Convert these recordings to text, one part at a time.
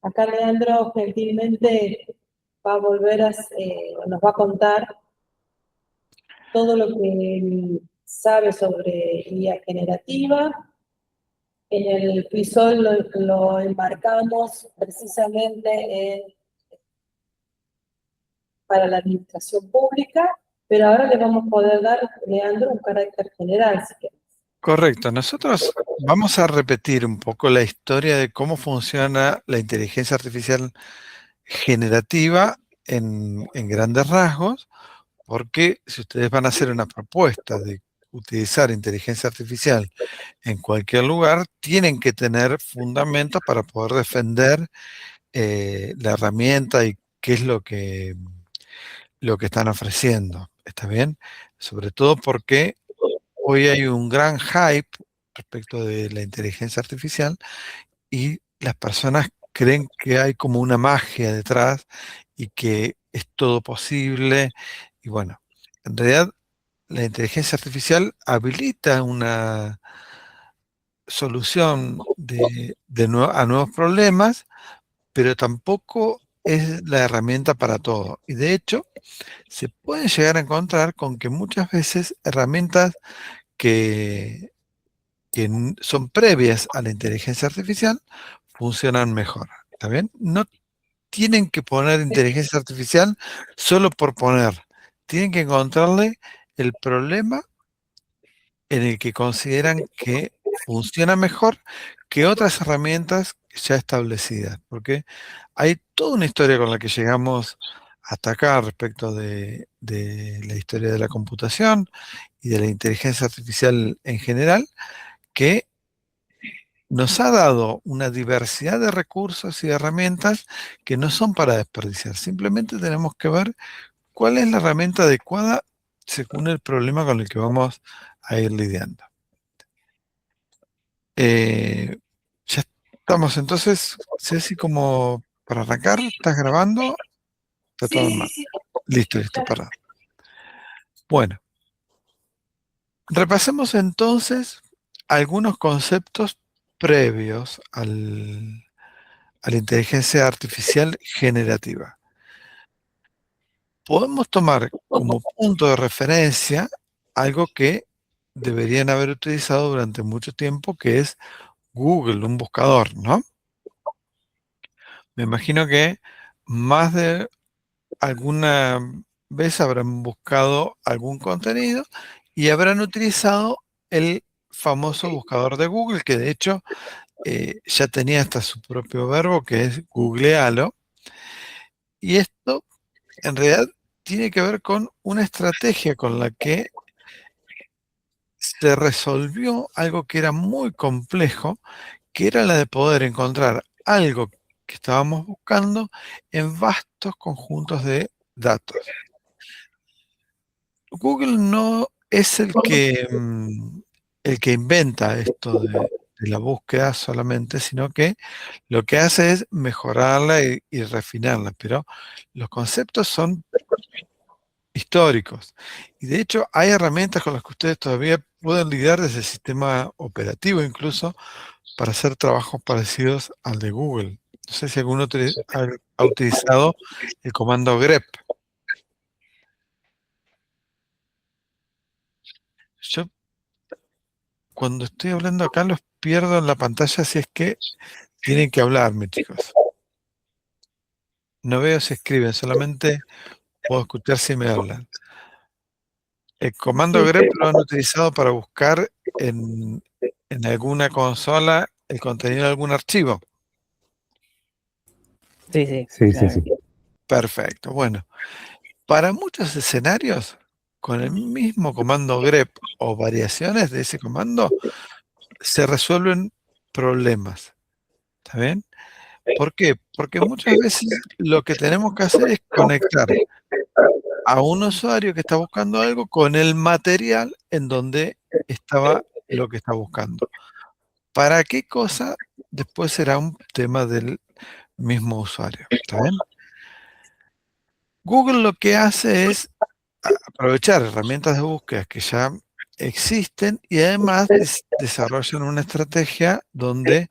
Acá Leandro gentilmente va a volver nos va a contar todo lo que él sabe sobre IA generativa. En el episodio lo enmarcamos precisamente para la administración pública, pero ahora le vamos a poder dar, Leandro, un carácter general, si quieres. Correcto. Nosotros vamos a repetir un poco la historia de cómo funciona la inteligencia artificial generativa en grandes rasgos, porque si ustedes van a hacer una propuesta de utilizar inteligencia artificial en cualquier lugar, tienen que tener fundamentos para poder defender la herramienta y qué es lo que están ofreciendo. ¿Está bien? Sobre todo porque hoy hay un gran hype respecto de la inteligencia artificial y las personas creen que hay como una magia detrás y que es todo posible. Y bueno, en realidad la inteligencia artificial habilita una solución a nuevos problemas, pero tampoco es la herramienta para todo. Y de hecho, se pueden llegar a encontrar con que muchas veces herramientas que, son previas a la inteligencia artificial funcionan mejor. ¿Está bien? No tienen que poner inteligencia artificial solo por poner. Tienen que encontrarle el problema en el que consideran que funciona mejor que otras herramientas ya establecidas. Porque hay toda una historia con la que llegamos hasta acá respecto de la historia de la computación y de la inteligencia artificial en general, que nos ha dado una diversidad de recursos y herramientas que no son para desperdiciar. Simplemente tenemos que ver cuál es la herramienta adecuada según el problema con el que vamos a ir lidiando. Ya estamos entonces, Ceci, como para arrancar, ¿estás grabando? Está todo en marcha. Sí. Listo, para. Bueno, repasemos entonces algunos conceptos previos a la inteligencia artificial generativa. Podemos tomar como punto de referencia algo que deberían haber utilizado durante mucho tiempo, que es Google, un buscador, ¿no? Me imagino que más de alguna vez habrán buscado algún contenido y habrán utilizado el famoso buscador de Google, que de hecho ya tenía hasta su propio verbo, que es googlealo. Y esto en realidad tiene que ver con una estrategia con la que se resolvió algo que era muy complejo, que era la de poder encontrar algo que estábamos buscando en vastos conjuntos de datos. Google no es el que inventa esto de la búsqueda solamente, sino que lo que hace es mejorarla y refinarla, pero los conceptos son históricos. Y de hecho hay herramientas con las que ustedes todavía pueden lidiar desde el sistema operativo incluso para hacer trabajos parecidos al de Google. No sé si alguno ha utilizado el comando grep. Yo cuando estoy hablando acá los pierdo en la pantalla, si es que tienen que hablarme, chicos. No veo si escriben, solamente puedo escuchar si me hablan. El comando grep lo han utilizado para buscar en alguna consola el contenido de algún archivo. Sí, Sí, claro. sí. Perfecto. Bueno, para muchos escenarios, con el mismo comando grep o variaciones de ese comando, se resuelven problemas. ¿Está bien? ¿Por qué? Porque muchas veces lo que tenemos que hacer es conectar a un usuario que está buscando algo con el material en donde estaba lo que está buscando. ¿Para qué cosa? Después será un tema del mismo usuario. ¿Está bien? Google lo que hace es aprovechar herramientas de búsqueda que ya existen y además desarrollan una estrategia donde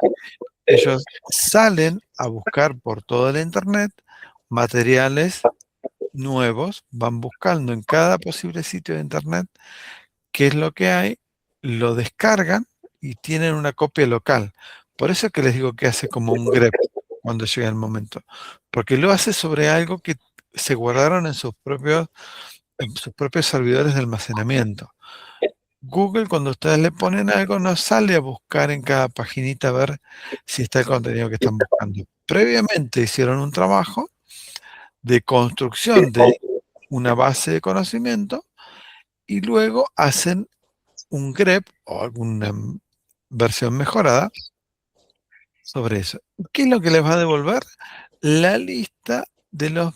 ellos salen a buscar por toda la internet materiales nuevos, van buscando en cada posible sitio de internet qué es lo que hay, lo descargan y tienen una copia local. Por eso es que les digo que hace como un grep cuando llega el momento, porque lo hace sobre algo que se guardaron en sus propios servidores de almacenamiento. Google, cuando ustedes le ponen algo, no sale a buscar en cada paginita a ver si está el contenido que están buscando. Previamente hicieron un trabajo de construcción de una base de conocimiento y luego hacen un grep o alguna versión mejorada sobre eso. ¿Qué es lo que les va a devolver? La lista de los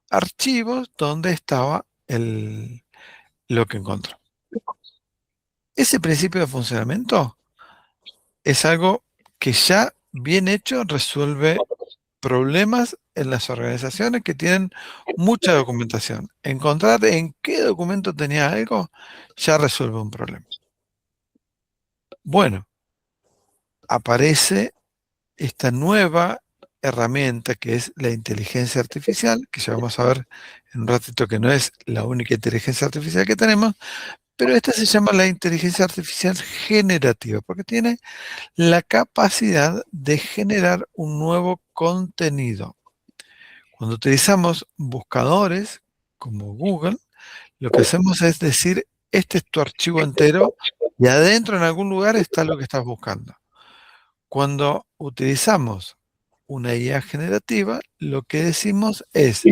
archivos donde estaba lo que encontró. Ese principio de funcionamiento es algo que ya bien hecho resuelve problemas en las organizaciones que tienen mucha documentación. Encontrar en qué documento tenía algo ya resuelve un problema. Bueno, aparece esta nueva herramienta que es la inteligencia artificial, que ya vamos a ver en un ratito que no es la única inteligencia artificial que tenemos, pero esta se llama la inteligencia artificial generativa, porque tiene la capacidad de generar un nuevo contenido. Cuando utilizamos buscadores como Google, lo que hacemos es decir, este es tu archivo entero y adentro en algún lugar está lo que estás buscando. Cuando utilizamos una IA generativa, lo que decimos es,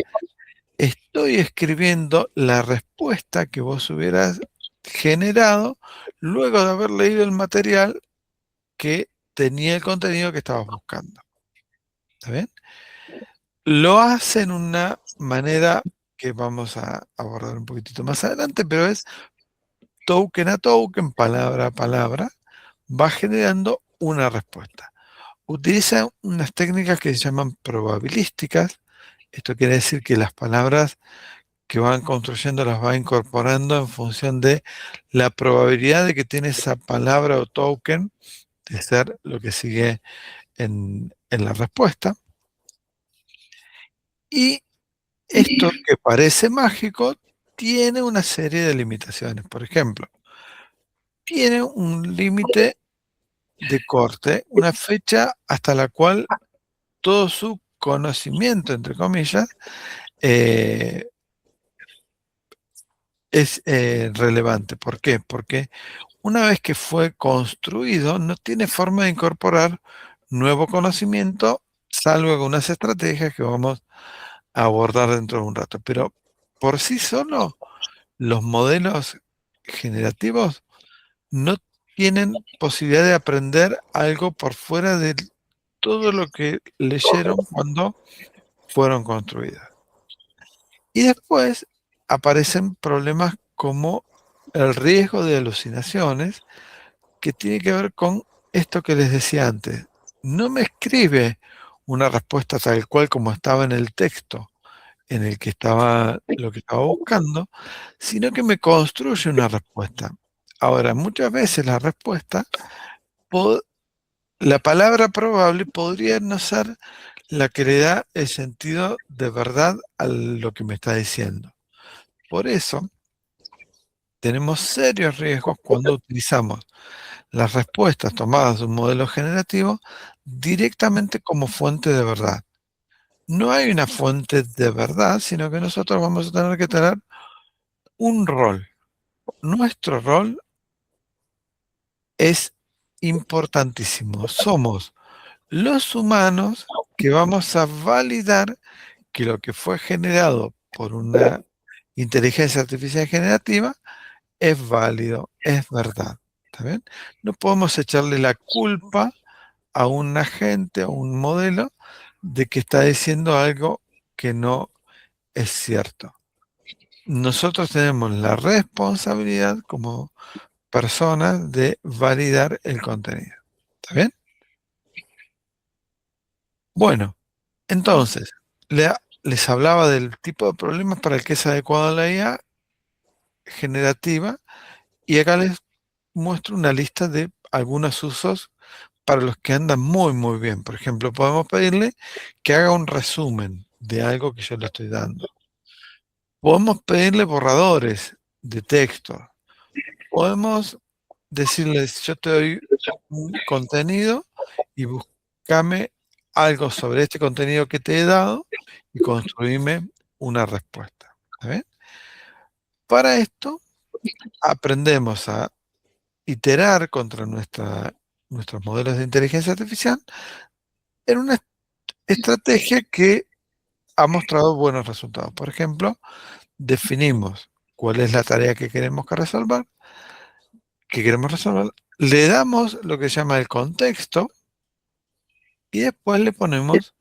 estoy escribiendo la respuesta que vos hubieras generado luego de haber leído el material que tenía el contenido que estabas buscando. ¿Está bien? Lo hace en una manera que vamos a abordar un poquitito más adelante, pero es token a token, palabra a palabra, va generando una respuesta. Utiliza unas técnicas que se llaman probabilísticas. Esto quiere decir que las palabras que van construyendo las va incorporando en función de la probabilidad de que tiene esa palabra o token de ser lo que sigue en la respuesta. Y esto que parece mágico tiene una serie de limitaciones. Por ejemplo, tiene un límite de corte, una fecha hasta la cual todo su conocimiento, entre comillas, es relevante. ¿Por qué? Porque una vez que fue construido, no tiene forma de incorporar nuevo conocimiento, salvo algunas estrategias que vamos a abordar dentro de un rato. Pero por sí solo, los modelos generativos no tienen posibilidad de aprender algo por fuera de todo lo que leyeron cuando fueron construidas. Y después aparecen problemas como el riesgo de alucinaciones, que tiene que ver con esto que les decía antes. No me escribe una respuesta tal cual como estaba en el texto en el que estaba lo que estaba buscando, sino que me construye una respuesta. Ahora, muchas veces la respuesta, la palabra probable podría no ser la que le da el sentido de verdad a lo que me está diciendo. Por eso, tenemos serios riesgos cuando utilizamos las respuestas tomadas de un modelo generativo directamente como fuente de verdad. No hay una fuente de verdad, sino que nosotros vamos a tener que tener un rol. Nuestro rol es importantísimo. Somos los humanos que vamos a validar que lo que fue generado por una inteligencia artificial generativa es válido, es verdad. ¿Está bien? No podemos echarle la culpa a un agente, a un modelo, de que está diciendo algo que no es cierto. Nosotros tenemos la responsabilidad como personas de validar el contenido. ¿Está bien? Bueno, entonces, les hablaba del tipo de problemas para el que es adecuada la IA generativa y acá les muestro una lista de algunos usos para los que andan muy, muy bien. Por ejemplo, podemos pedirle que haga un resumen de algo que yo le estoy dando. Podemos pedirle borradores de texto. Podemos decirles, yo te doy un contenido y búscame algo sobre este contenido que te he dado y construime una respuesta. ¿Está bien? Para esto, aprendemos a iterar contra nuestros modelos de inteligencia artificial en una estrategia que ha mostrado buenos resultados. Por ejemplo, definimos cuál es la tarea que queremos resolver, le damos lo que se llama el contexto y después le ponemos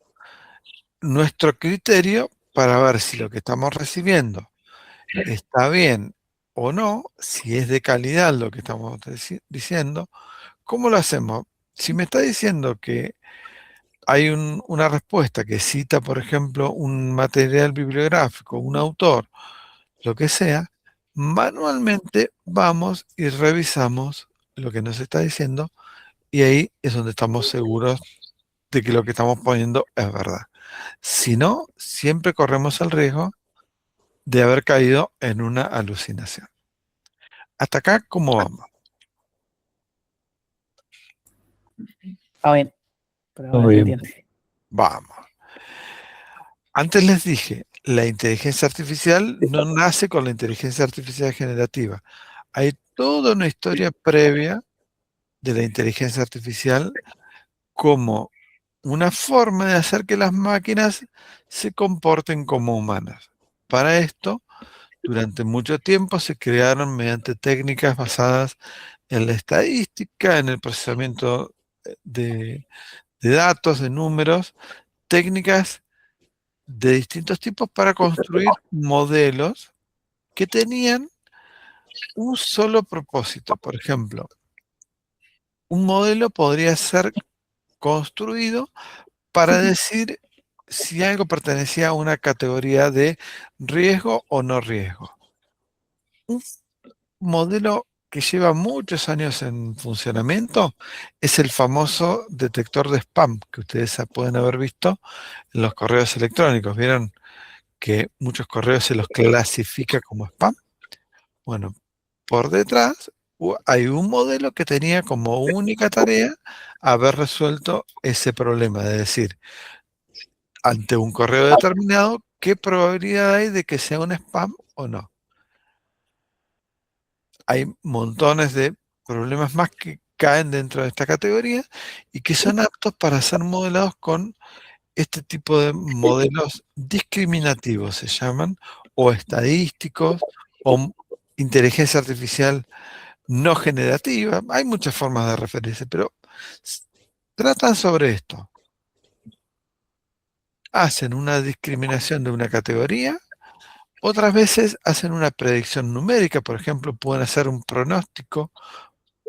nuestro criterio para ver si lo que estamos recibiendo está bien o no, si es de calidad lo que estamos diciendo. ¿Cómo lo hacemos? Si me está diciendo que hay una respuesta que cita, por ejemplo, un material bibliográfico, un autor, lo que sea, manualmente vamos y revisamos lo que nos está diciendo y ahí es donde estamos seguros de que lo que estamos poniendo es verdad. Si no, siempre corremos el riesgo de haber caído en una alucinación. Hasta acá, ¿cómo vamos? Bien, por ahora Muy se bien. entiende. Vamos. Antes les dije, la inteligencia artificial no nace con la inteligencia artificial generativa. Hay toda una historia previa de la inteligencia artificial como una forma de hacer que las máquinas se comporten como humanas. Para esto, durante mucho tiempo se crearon mediante técnicas basadas en la estadística, en el procesamiento de datos, de números, técnicas de distintos tipos para construir modelos que tenían un solo propósito. Por ejemplo, un modelo podría ser construido para decir si algo pertenecía a una categoría de riesgo o no riesgo. Un modelo que lleva muchos años en funcionamiento es el famoso detector de spam que ustedes pueden haber visto en los correos electrónicos. ¿Vieron que muchos correos se los clasifica como spam? Bueno, por detrás hay un modelo que tenía como única tarea haber resuelto ese problema, de decir, ante un correo determinado, ¿qué probabilidad hay de que sea un spam o no? Hay montones de problemas más que caen dentro de esta categoría y que son aptos para ser modelados con este tipo de modelos discriminativos, se llaman, o estadísticos, o inteligencia artificial no generativa. Hay muchas formas de referirse, pero tratan sobre esto. Hacen una discriminación de una categoría, otras veces hacen una predicción numérica, por ejemplo, pueden hacer un pronóstico,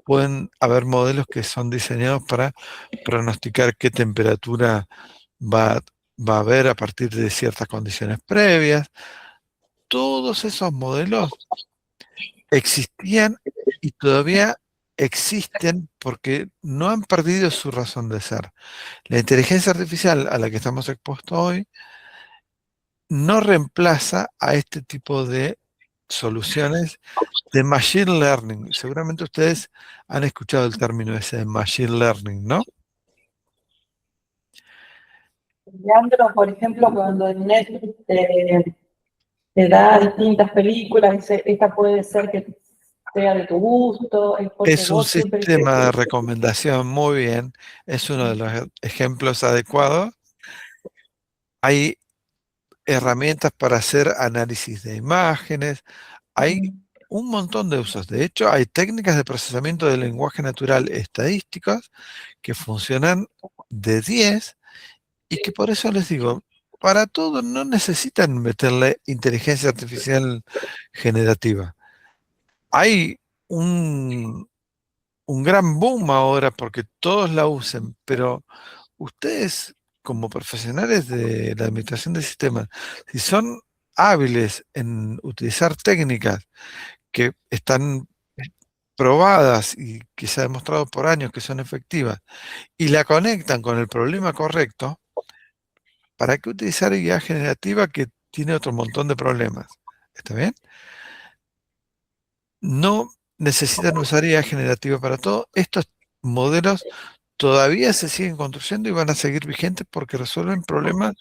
pueden haber modelos que son diseñados para pronosticar qué temperatura va, va a haber a partir de ciertas condiciones previas. Todos esos modelos existían y todavía existen porque no han perdido su razón de ser. La inteligencia artificial a la que estamos expuestos hoy no reemplaza a este tipo de soluciones de machine learning. Seguramente ustedes han escuchado el término ese de machine learning, ¿no? Leandro, por ejemplo, cuando en Netflix te da distintas películas, dice, esta puede ser que sea de tu gusto, es porque Es un vos siempre sistema de recomendación muy bien, es uno de los ejemplos adecuados. Hay herramientas para hacer análisis de imágenes, hay un montón de usos. De hecho, hay técnicas de procesamiento del lenguaje natural estadísticas que funcionan de 10 y que por eso les digo, para todo no necesitan meterle inteligencia artificial generativa. Hay un gran boom ahora porque todos la usen, pero ustedes como profesionales de la administración de sistemas, si son hábiles en utilizar técnicas que están probadas y que se ha demostrado por años que son efectivas, y la conectan con el problema correcto, ¿para qué utilizar IA generativa que tiene otro montón de problemas? ¿Está bien? No necesitan usar IA generativa para todo. Estos modelos todavía se siguen construyendo y van a seguir vigentes porque resuelven problemas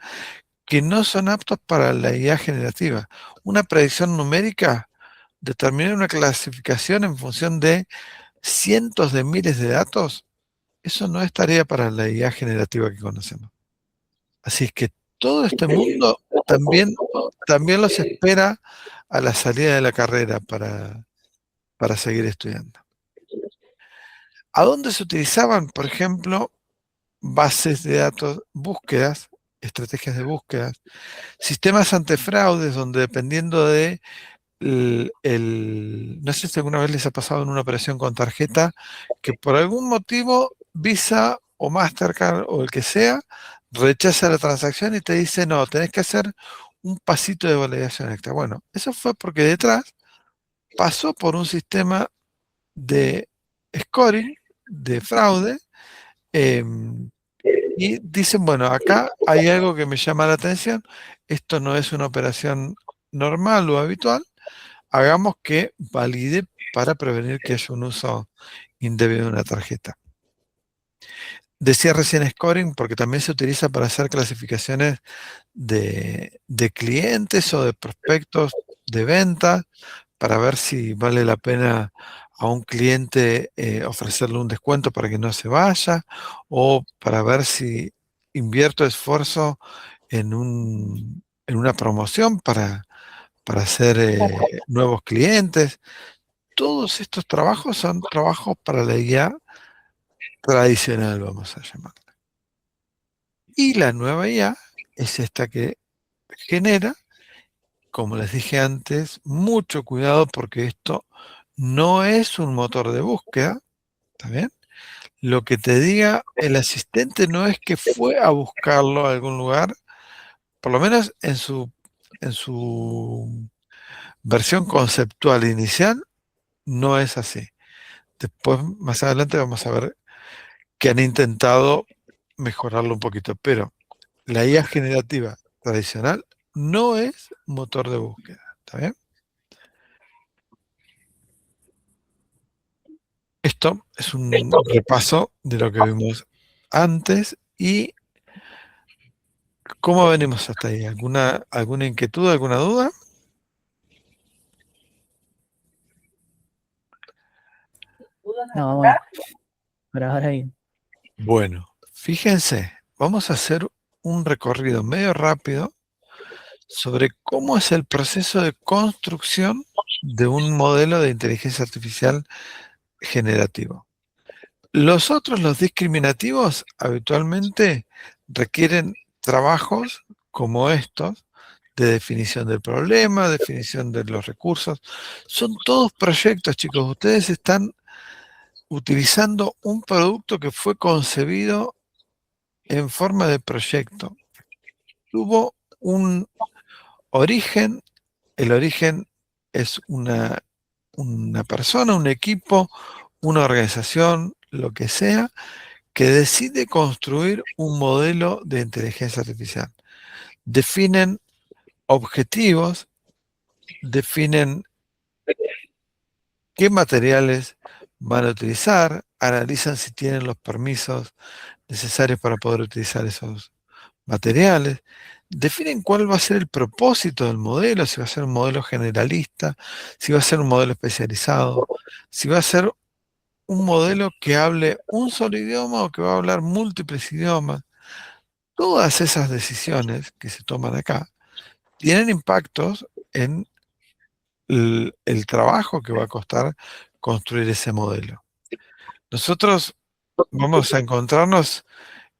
que no son aptos para la IA generativa. Una predicción numérica, determinar una clasificación en función de cientos de miles de datos, eso no es tarea para la IA generativa que conocemos. Así es que todo este mundo también los espera a la salida de la carrera para seguir estudiando. ¿A dónde se utilizaban, por ejemplo, bases de datos, búsquedas, estrategias de búsquedas, sistemas antifraudes donde dependiendo de no sé si alguna vez les ha pasado en una operación con tarjeta que por algún motivo Visa o Mastercard o el que sea rechaza la transacción y te dice no, tenés que hacer un pasito de validación extra. Bueno, eso fue porque detrás pasó por un sistema de scoring, de fraude, y dicen, bueno, acá hay algo que me llama la atención, esto no es una operación normal o habitual, hagamos que valide para prevenir que haya un uso indebido de una tarjeta. Decía recién scoring porque también se utiliza para hacer clasificaciones de clientes o de prospectos de venta para ver si vale la pena a un cliente ofrecerle un descuento para que no se vaya o para ver si invierto esfuerzo en una promoción para hacer nuevos clientes. Todos estos trabajos son trabajos para la IA tradicional, vamos a llamar. Y la nueva IA es esta que genera, como les dije antes, mucho cuidado porque esto no es un motor de búsqueda, ¿está bien? Lo que te diga el asistente no es que fue a buscarlo a algún lugar, por lo menos en su versión conceptual inicial, no es así. Después, más adelante, vamos a ver que han intentado mejorarlo un poquito, pero la IA generativa tradicional no es motor de búsqueda, ¿está bien? Esto es un repaso de lo que vimos antes y cómo venimos hasta ahí. ¿Alguna inquietud, alguna duda? No, bueno, por ahora bien. Bueno, fíjense, vamos a hacer un recorrido medio rápido sobre cómo es el proceso de construcción de un modelo de inteligencia artificial generativo. Los discriminativos, habitualmente requieren trabajos como estos, de definición del problema, definición de los recursos. Son todos proyectos, chicos. Ustedes están utilizando un producto que fue concebido en forma de proyecto. Tuvo un origen. El origen es una persona, un equipo, una organización, lo que sea, que decide construir un modelo de inteligencia artificial. Definen objetivos, definen qué materiales van a utilizar, analizan si tienen los permisos necesarios para poder utilizar esos materiales, definen cuál va a ser el propósito del modelo, si va a ser un modelo generalista, si va a ser un modelo especializado, si va a ser un modelo que hable un solo idioma o que va a hablar múltiples idiomas. Todas esas decisiones que se toman acá tienen impactos en el trabajo que va a costar construir ese modelo. Nosotros vamos a encontrarnos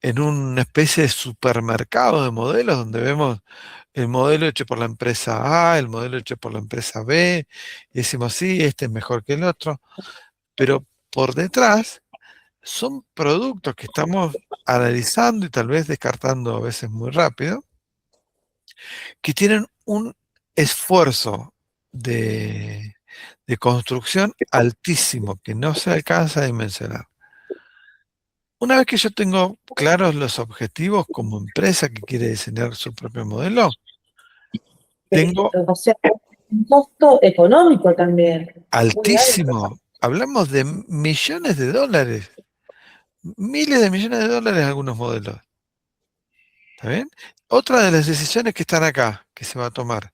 en una especie de supermercado de modelos donde vemos el modelo hecho por la empresa A, el modelo hecho por la empresa B, y decimos, sí, este es mejor que el otro, pero por detrás son productos que estamos analizando y tal vez descartando a veces muy rápido, que tienen un esfuerzo de de construcción altísimo que no se alcanza a dimensionar. Una vez que yo tengo claros los objetivos como empresa que quiere diseñar su propio modelo, tengo O sea, un costo económico también, muy alto. altísimo. Hablamos de millones de dólares, miles de millones de dólares algunos modelos. ¿Está bien? Otra de las decisiones que están acá, que se va a tomar,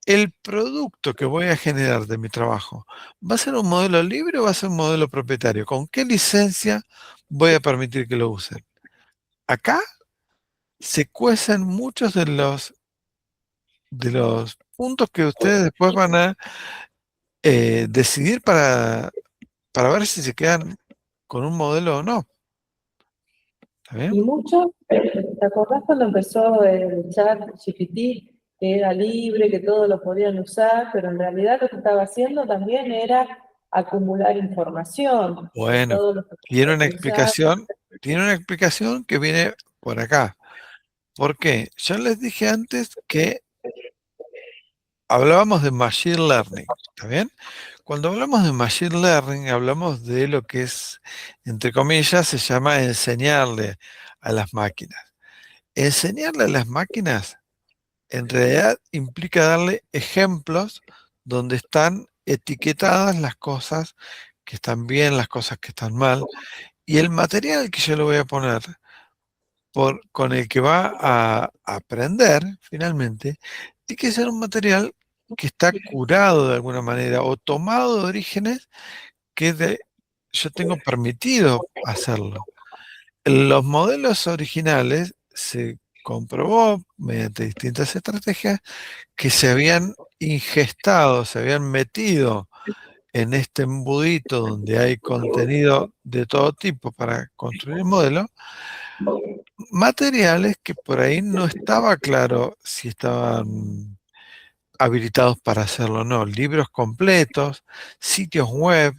el producto que voy a generar de mi trabajo, ¿va a ser un modelo libre o va a ser un modelo propietario? ¿Con qué licencia voy a permitir que lo usen? Acá se cuecen muchos de los puntos que ustedes después van a decidir para ver si se quedan con un modelo o no. ¿Está bien? Y mucho, ¿te acordás cuando empezó el chat GPT, que era libre, que todos lo podían usar, pero en realidad lo que estaba haciendo también era acumular información de Bueno, todos los que tiene una pensaban? explicación que viene por acá. ¿Por qué? Yo les dije antes que hablábamos de Machine Learning, ¿está bien? Cuando hablamos de Machine Learning, hablamos de lo que es, entre comillas, se llama enseñarle a las máquinas. Enseñarle a las máquinas, en realidad, implica darle ejemplos donde están etiquetadas las cosas que están bien, las cosas que están mal, y el material que yo le voy a poner con el que va a aprender, finalmente, tiene que ser un material que está curado de alguna manera o tomado de orígenes que yo tengo permitido hacerlo. Los modelos originales se comprobó mediante distintas estrategias que se habían ingestado, se habían metido en este embudito donde hay contenido de todo tipo para construir el modelo, materiales que por ahí no estaba claro si estaban habilitados para hacerlo o no. Libros completos, sitios web,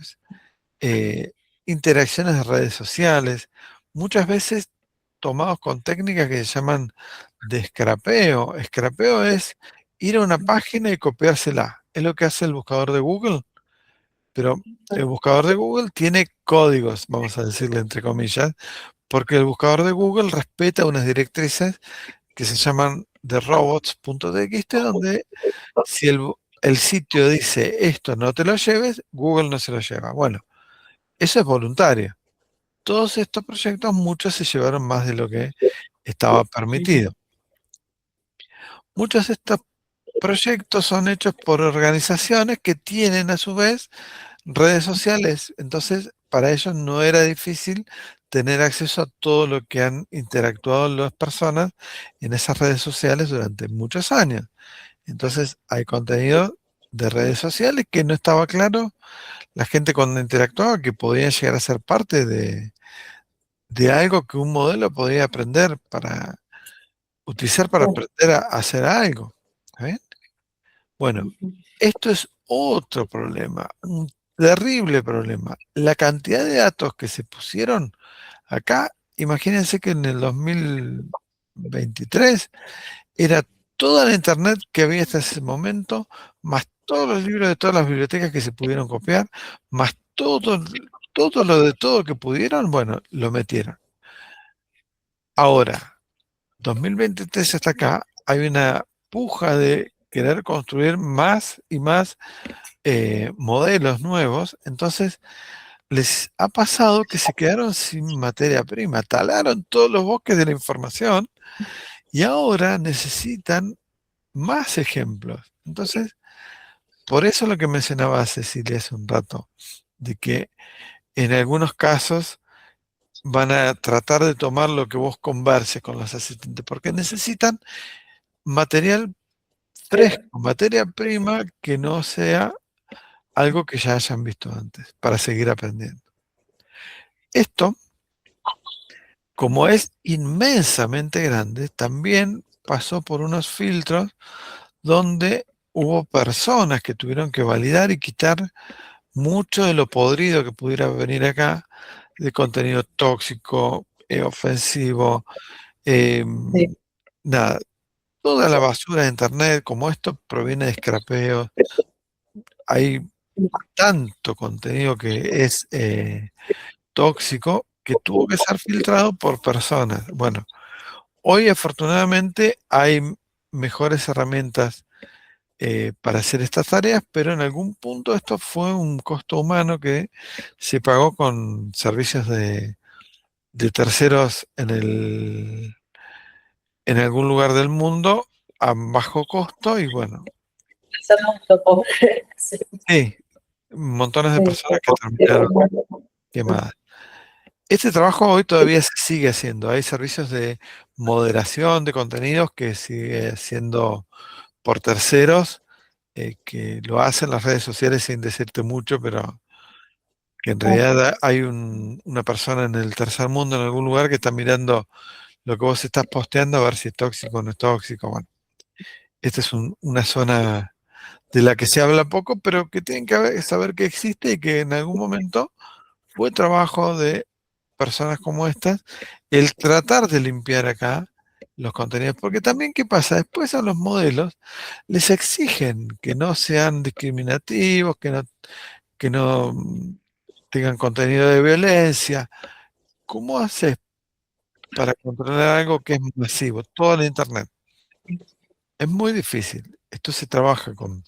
eh, interacciones de redes sociales, muchas veces tomados con técnicas que se llaman de scrapeo. Scrapeo es ir a una página y copiársela. Es lo que hace el buscador de Google, pero el buscador de Google tiene códigos, vamos a decirle entre comillas, porque el buscador de Google respeta unas directrices que se llaman de robots.txt, donde si el sitio dice esto no te lo lleves, Google no se lo lleva. Bueno, eso es voluntario. Todos estos proyectos, muchos se llevaron más de lo que estaba permitido. Muchos de estos proyectos son hechos por organizaciones que tienen a su vez redes sociales. Entonces, para ellos no era difícil tener acceso a todo lo que han interactuado las personas en esas redes sociales durante muchos años. Entonces, hay contenido de redes sociales que no estaba claro. La gente cuando interactuaba que podía llegar a ser parte de algo que un modelo podía aprender para utilizar para aprender a hacer algo. ¿Está bien? Bueno, esto es otro problema, un terrible problema. La cantidad de datos que se pusieron acá, imagínense que en el 2023 era toda la internet que había hasta ese momento, más todos los libros de todas las bibliotecas que se pudieron copiar, más todo lo de todo que pudieron, bueno, lo metieron. Ahora, 2023 hasta acá, hay una puja de querer construir más y más modelos nuevos, entonces les ha pasado que se quedaron sin materia prima, talaron todos los bosques de la información y ahora necesitan más ejemplos. Entonces, por eso lo que mencionaba Cecilia hace un rato, de que en algunos casos van a tratar de tomar lo que vos converses con los asistentes, porque necesitan material fresco, materia prima que no sea algo que ya hayan visto antes, para seguir aprendiendo. Esto, como es inmensamente grande, también pasó por unos filtros donde hubo personas que tuvieron que validar y quitar mucho de lo podrido que pudiera venir acá, de contenido tóxico, ofensivo, Sí. nada, toda la basura de internet, como esto proviene de scrapeos, hay tanto contenido que es tóxico que tuvo que ser filtrado por personas. Bueno, hoy afortunadamente hay mejores herramientas para hacer estas tareas, pero en algún punto esto fue un costo humano que se pagó con servicios de terceros en algún lugar del mundo a bajo costo y bueno, Ese mundo pobre. Sí. sí, montones de personas que terminaron quemadas. Este trabajo hoy todavía se sigue haciendo. Hay servicios de moderación de contenidos que sigue siendo por terceros, que lo hacen las redes sociales sin decirte mucho, pero que en realidad hay una persona en el tercer mundo, en algún lugar, que está mirando lo que vos estás posteando a ver si es tóxico o no es tóxico. Bueno, esta es una zona de la que se habla poco, pero que tienen que saber que existe y que en algún momento fue trabajo de personas como estas el tratar de limpiar acá los contenidos. Porque también, ¿qué pasa? Después a los modelos les exigen que no sean discriminativos, que no tengan contenido de violencia. ¿Cómo haces para controlar algo que es masivo? Todo el Internet. Es muy difícil. Esto se trabaja con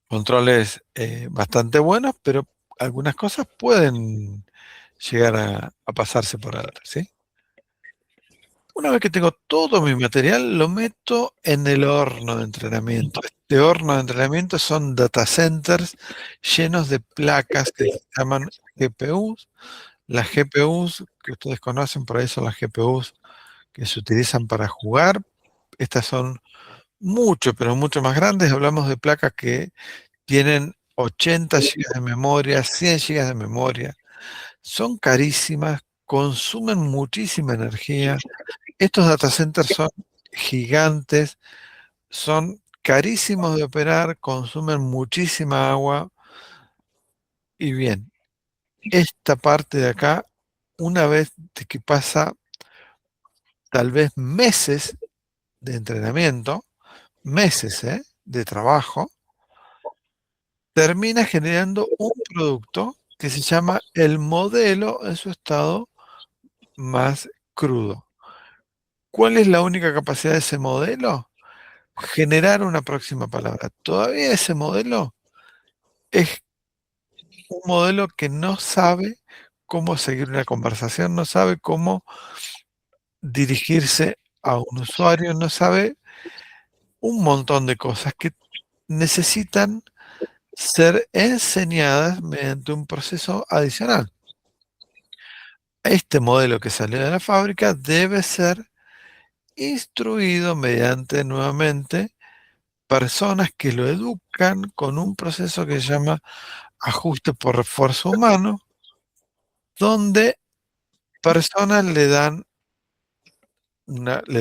controles bastante buenos, pero algunas cosas pueden llegar a pasarse por alto, ¿sí? Una vez que tengo todo mi material, lo meto en el horno de entrenamiento. Este horno de entrenamiento son data centers llenos de placas que se llaman GPUs. Las GPUs que ustedes conocen por ahí son las GPUs que se utilizan para jugar. Estas son mucho, pero mucho más grandes. Hablamos de placas que tienen 80 GB de memoria, 100 GB de memoria. Son carísimas, consumen muchísima energía. Estos data centers son gigantes, son carísimos de operar, consumen muchísima agua. Y bien, esta parte de acá, una vez de que pasa tal vez meses de entrenamiento, meses de trabajo, termina generando un producto que se llama el modelo en su estado más crudo. ¿Cuál es la única capacidad de ese modelo? Generar una próxima palabra. Todavía ese modelo es un modelo que no sabe cómo seguir una conversación, no sabe cómo dirigirse a un usuario, no sabe un montón de cosas que necesitan ser enseñadas mediante un proceso adicional. Este modelo que salió de la fábrica debe ser instruido mediante, nuevamente, personas que lo educan con un proceso que se llama ajuste por refuerzo humano, donde personas le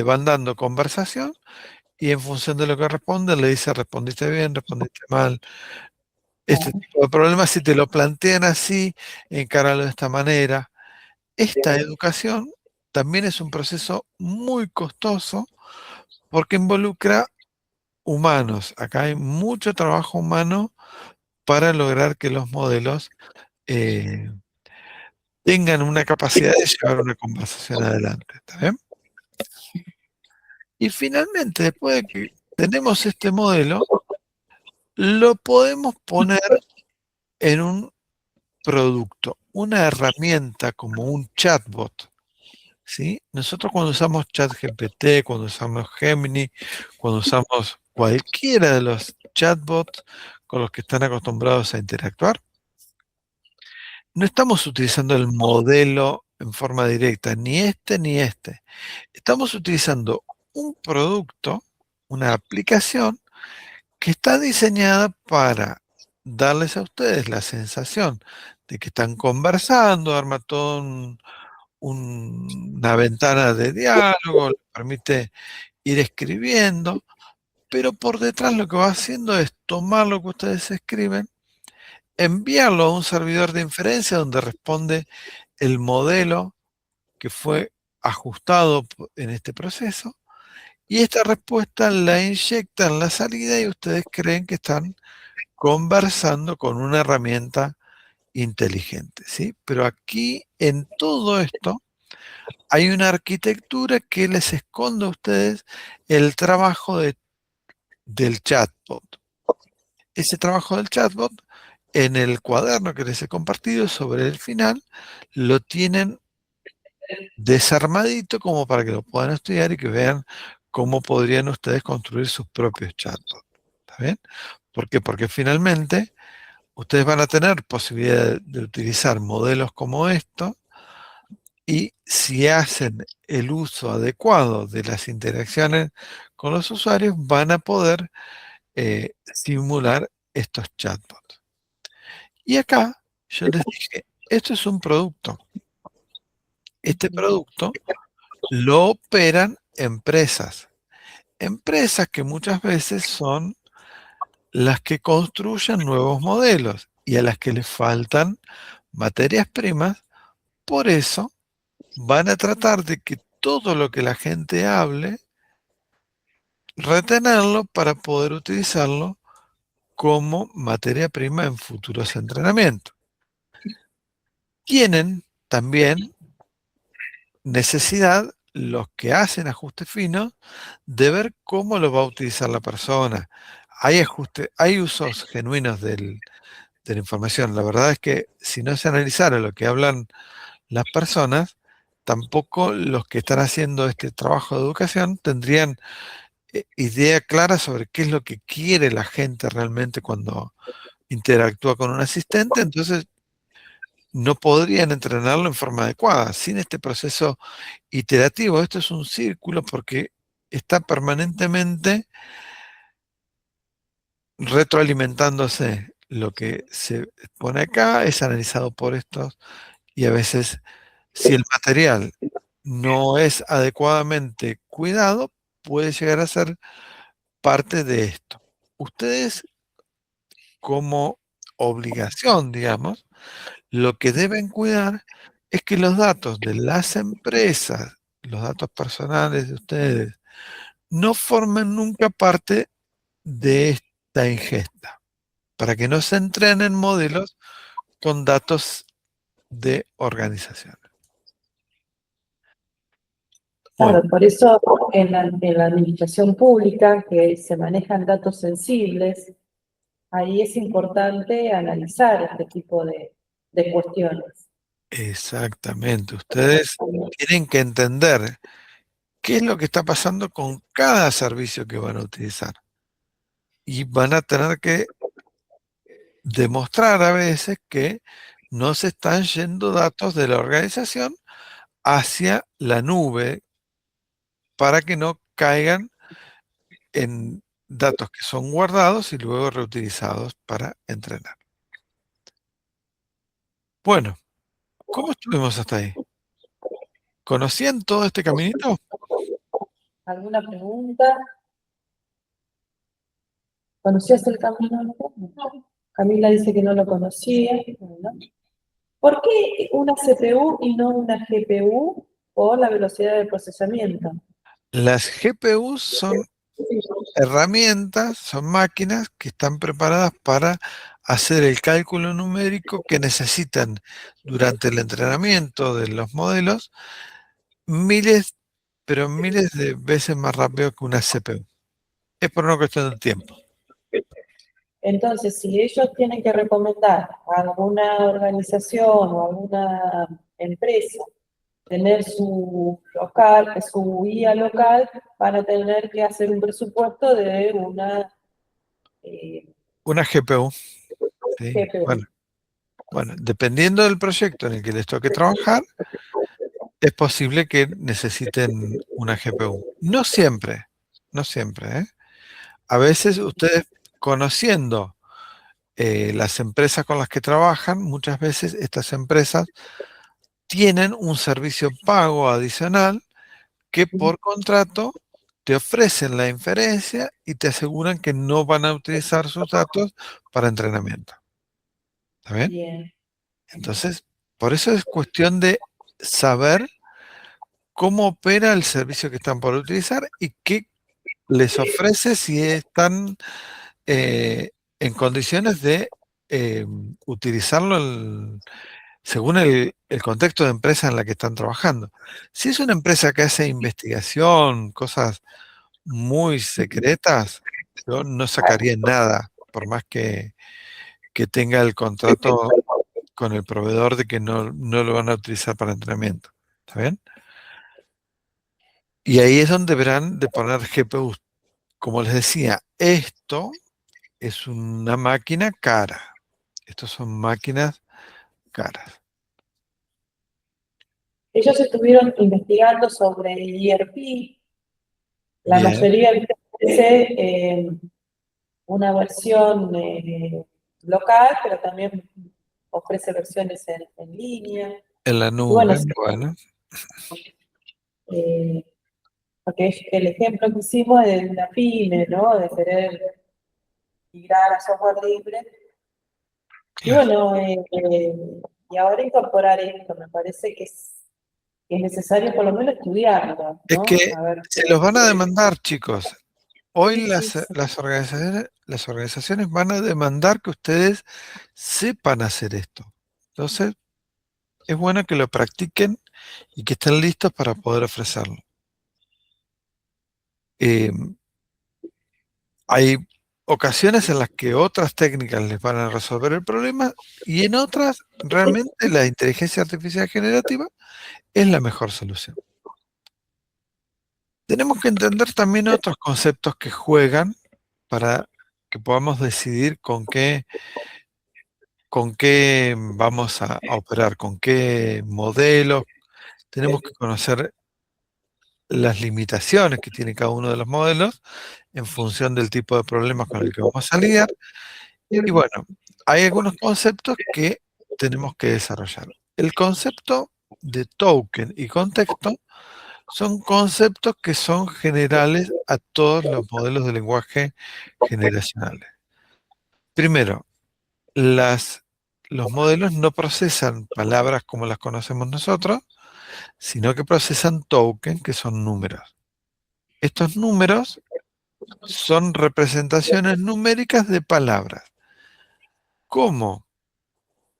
van dando conversación y en función de lo que responden le dice respondiste bien, respondiste mal. Este tipo de problemas, si te lo plantean así, encáralo de esta manera. Esta educación también es un proceso muy costoso porque involucra humanos. Acá hay mucho trabajo humano para lograr que los modelos eh, tengan una capacidad de llevar una conversación adelante. ¿Está bien? Y finalmente, después de que tenemos este modelo, lo podemos poner en un producto, una herramienta como un chatbot. ¿Sí? Nosotros cuando usamos ChatGPT, cuando usamos Gemini, cuando usamos cualquiera de los chatbots con los que están acostumbrados a interactuar, no estamos utilizando el modelo en forma directa, ni este ni este. Estamos utilizando un producto, una aplicación que está diseñada para darles a ustedes la sensación de que están conversando, arma todo una ventana de diálogo, les permite ir escribiendo, pero por detrás lo que va haciendo es tomar lo que ustedes escriben, enviarlo a un servidor de inferencia donde responde el modelo que fue ajustado en este proceso, y esta respuesta la inyecta en la salida y ustedes creen que están conversando con una herramienta inteligente, ¿sí? Pero aquí, en todo esto, hay una arquitectura que les esconde a ustedes el trabajo del chatbot. Ese trabajo del chatbot, en el cuaderno que les he compartido sobre el final, lo tienen desarmadito como para que lo puedan estudiar y que vean cómo podrían ustedes construir sus propios chatbots. ¿Está bien? ¿Por qué? Porque finalmente ustedes van a tener posibilidad de utilizar modelos como estos, y si hacen el uso adecuado de las interacciones con los usuarios, van a poder simular estos chatbots. Y acá yo les dije, esto es un producto. Este producto lo operan empresas. Empresas que muchas veces son las que construyen nuevos modelos y a las que les faltan materias primas. Por eso van a tratar de que todo lo que la gente hable, retenerlo para poder utilizarlo como materia prima en futuros entrenamientos. Tienen también necesidad, los que hacen ajuste fino, de ver cómo lo va a utilizar la persona. Hay usos genuinos de la información. La verdad es que si no se analizara lo que hablan las personas, tampoco los que están haciendo este trabajo de educación tendrían idea clara sobre qué es lo que quiere la gente realmente cuando interactúa con un asistente. Entonces no podrían entrenarlo en forma adecuada. Sin este proceso iterativo, esto es un círculo porque está permanentemente retroalimentándose. Lo que se pone acá es analizado por estos, y a veces, si el material no es adecuadamente cuidado, puede llegar a ser parte de esto. Ustedes, como obligación, digamos, lo que deben cuidar es que los datos de las empresas, los datos personales de ustedes, no formen nunca parte de esta ingesta, para que no se entrenen modelos con datos de organización. Bueno, Claro, por eso en la administración pública, que se manejan datos sensibles, ahí es importante analizar este tipo de cuestiones. exactamente. Ustedes tienen que entender qué es lo que está pasando con cada servicio que van a utilizar. Y van a tener que demostrar a veces que no se están yendo datos de la organización hacia la nube para que no caigan en datos que son guardados y luego reutilizados para entrenar. Bueno, ¿cómo estuvimos hasta ahí? ¿Conocían todo este caminito? ¿Alguna pregunta? ¿Conocías el camino? No. Camila dice que no lo conocía. Bueno. ¿Por qué una CPU y no una GPU por la velocidad de procesamiento? Las GPUs son herramientas, son máquinas que están preparadas para hacer el cálculo numérico que necesitan durante el entrenamiento de los modelos pero miles de veces más rápido que una CPU. Es por una cuestión de tiempo. Entonces, si ellos tienen que recomendar a alguna organización o a alguna empresa tener su local, su IA local, van a tener que hacer un presupuesto de una Una GPU, ¿sí? GPU. Bueno, dependiendo del proyecto en el que les toque trabajar, es posible que necesiten una GPU. No siempre, no siempre, ¿eh? A veces ustedes, conociendo las empresas con las que trabajan, muchas veces estas empresas tienen un servicio pago adicional que por contrato te ofrecen la inferencia y te aseguran que no van a utilizar sus datos para entrenamiento. ¿Está bien? Bien. Entonces, por eso es cuestión de saber cómo opera el servicio que están por utilizar y qué les ofrece si están en condiciones de utilizarlo según el contexto de empresa en la que están trabajando. Si es una empresa que hace investigación, cosas muy secretas, yo no sacaría nada, por más que tenga el contrato con el proveedor de que no lo van a utilizar para entrenamiento. ¿Está bien? Y ahí es donde deberán de poner GPUs. Como les decía, esto es una máquina cara. Estos son máquinas caras. Ellos estuvieron investigando sobre ERP. La Bien. mayoría dice una versión local, pero también ofrece versiones en línea. En la Y bueno, nube, bueno. porque el ejemplo que hicimos es de una pyme, ¿no? De querer migrar a software libre. Y Claro. bueno, y ahora incorporar esto, me parece que es necesario por lo menos estudiarlo, Es ¿no? que A ver se los van a demandar, chicos. Hoy sí, sí, sí. las organizaciones van a demandar que ustedes sepan hacer esto. Entonces, es bueno que lo practiquen y que estén listos para poder ofrecerlo. Eh, hay ocasiones en las que otras técnicas les van a resolver el problema y en otras, realmente la inteligencia artificial generativa es la mejor solución. Tenemos que entender también otros conceptos que juegan para que podamos decidir con qué vamos a operar, con qué modelos. Tenemos que conocer las limitaciones que tiene cada uno de los modelos en función del tipo de problemas con el que vamos a lidiar. Y bueno, hay algunos conceptos que tenemos que desarrollar. El concepto de token y contexto son conceptos que son generales a todos los modelos de lenguaje generacionales. Primero, los modelos no procesan palabras como las conocemos nosotros, sino que procesan tokens, que son números. Estos números son representaciones numéricas de palabras. Como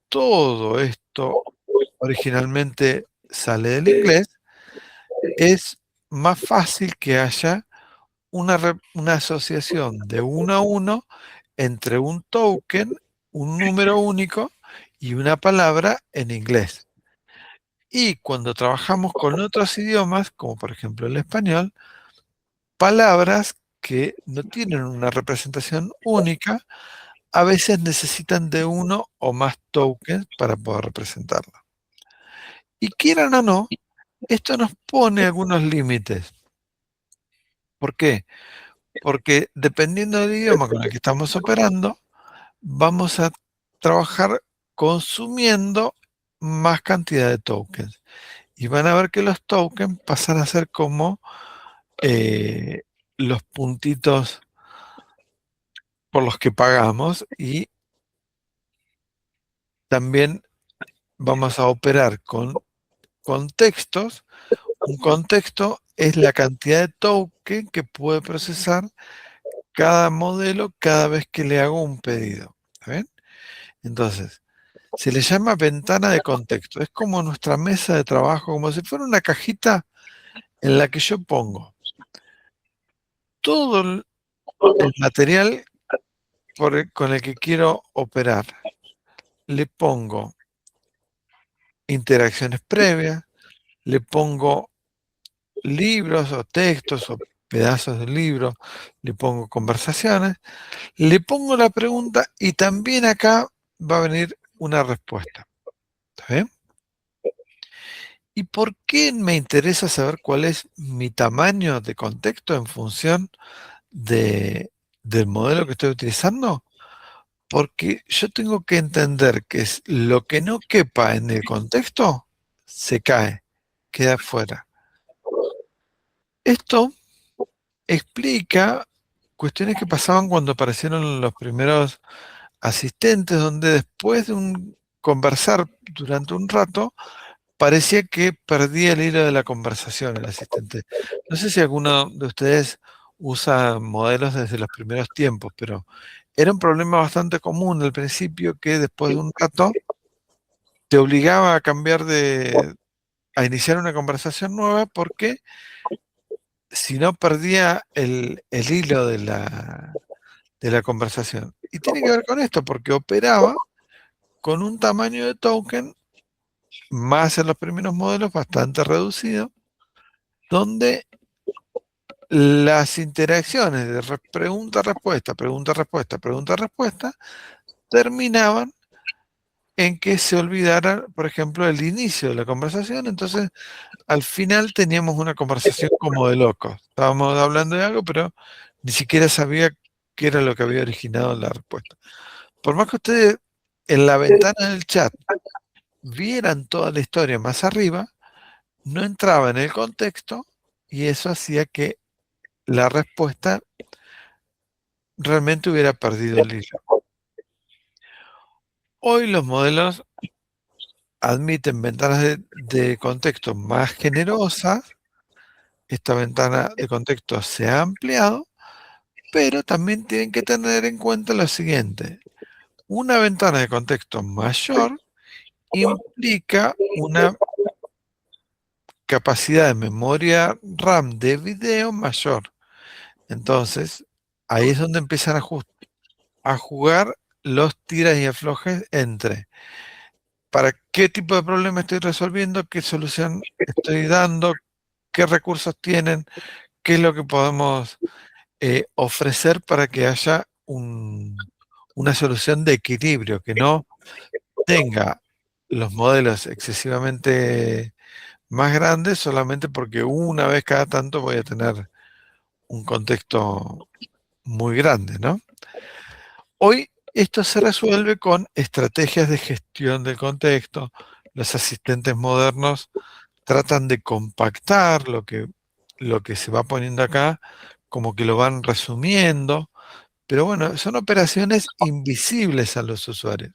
todo esto originalmente sale del inglés, es más fácil que haya una asociación de 1 a 1 entre un token, un número único y una palabra en inglés. Y cuando trabajamos con otros idiomas, como por ejemplo el español, palabras que no tienen una representación única, a veces necesitan de uno o más tokens para poder representarlo. Y quieran o no, esto nos pone algunos límites. ¿Por qué? Porque dependiendo del idioma con el que estamos operando, vamos a trabajar consumiendo más cantidad de tokens. Y van a ver que los tokens pasan a ser como los puntitos por los que pagamos y también vamos a operar con contextos. Un contexto es la cantidad de token que puede procesar cada modelo cada vez que le hago un pedido. ¿Está bien? Entonces, se le llama ventana de contexto. Es como nuestra mesa de trabajo, como si fuera una cajita en la que yo pongo todo el material con el que quiero operar. Le pongo interacciones previas, le pongo libros o textos o pedazos de libros, le pongo conversaciones, le pongo la pregunta y también acá va a venir una respuesta. ¿Está bien? ¿Y por qué me interesa saber cuál es mi tamaño de contexto en función del modelo que estoy utilizando? Porque yo tengo que entender que es lo que no quepa en el contexto se cae, queda fuera. Esto explica cuestiones que pasaban cuando aparecieron los primeros asistentes, donde después de un conversar durante un rato, parecía que perdía el hilo de la conversación el asistente. No sé si alguno de ustedes usa modelos desde los primeros tiempos, pero era un problema bastante común al principio que después de un rato te obligaba a cambiar a iniciar una conversación nueva porque si no perdía el hilo de la conversación. Y tiene que ver con esto, porque operaba con un tamaño de token, más en los primeros modelos, bastante reducido, donde las interacciones de pregunta-respuesta, pregunta-respuesta, pregunta-respuesta, terminaban en que se olvidara, por ejemplo, el inicio de la conversación. Entonces, al final teníamos una conversación como de locos. Estábamos hablando de algo, pero ni siquiera sabía qué era lo que había originado la respuesta. Por más que ustedes en la ventana del chat vieran toda la historia más arriba, no entraba en el contexto y eso hacía que la respuesta realmente hubiera perdido el hilo. Hoy los modelos admiten ventanas de contexto más generosas. Esta ventana de contexto se ha ampliado, pero también tienen que tener en cuenta lo siguiente. Una ventana de contexto mayor implica una capacidad de memoria RAM de video mayor. Entonces, ahí es donde empiezan a jugar los tiras y aflojes entre para qué tipo de problema estoy resolviendo, qué solución estoy dando, qué recursos tienen, qué es lo que podemos ofrecer para que haya una solución de equilibrio, que no tenga los modelos excesivamente más grandes solamente porque una vez cada tanto voy a tener un contexto muy grande, ¿no? Hoy esto se resuelve con estrategias de gestión del contexto. Los asistentes modernos tratan de compactar lo que se va poniendo acá, como que lo van resumiendo, pero bueno, son operaciones invisibles a los usuarios.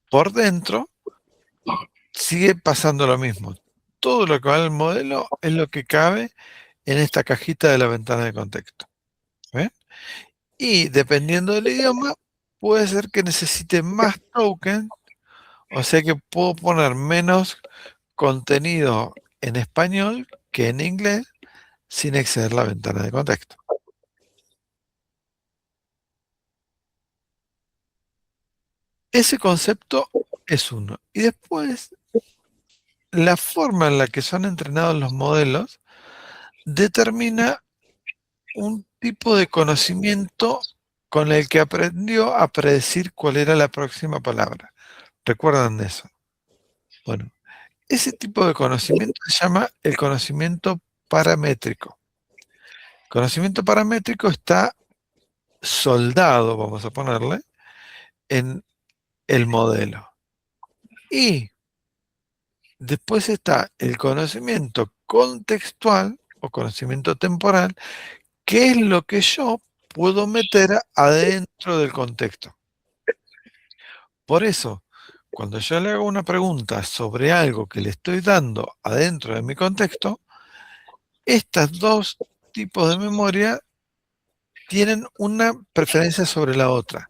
Por dentro sigue pasando lo mismo. Todo lo que va al modelo es lo que cabe en esta cajita de la ventana de contexto. ¿Ven? Y dependiendo del idioma, puede ser que necesite más tokens, o sea que puedo poner menos contenido en español que en inglés sin exceder la ventana de contexto. Ese concepto es uno. Y después, la forma en la que son entrenados los modelos determina un tipo de conocimiento con el que aprendió a predecir cuál era la próxima palabra. ¿Recuerdan de eso? Bueno, ese tipo de conocimiento se llama el conocimiento paramétrico. El conocimiento paramétrico está soldado, vamos a ponerle, en el modelo. Y después está el conocimiento contextual o conocimiento temporal, que es lo que yo puedo meter adentro del contexto. Por eso, cuando yo le hago una pregunta sobre algo que le estoy dando adentro de mi contexto, estas dos tipos de memoria tienen una preferencia sobre la otra.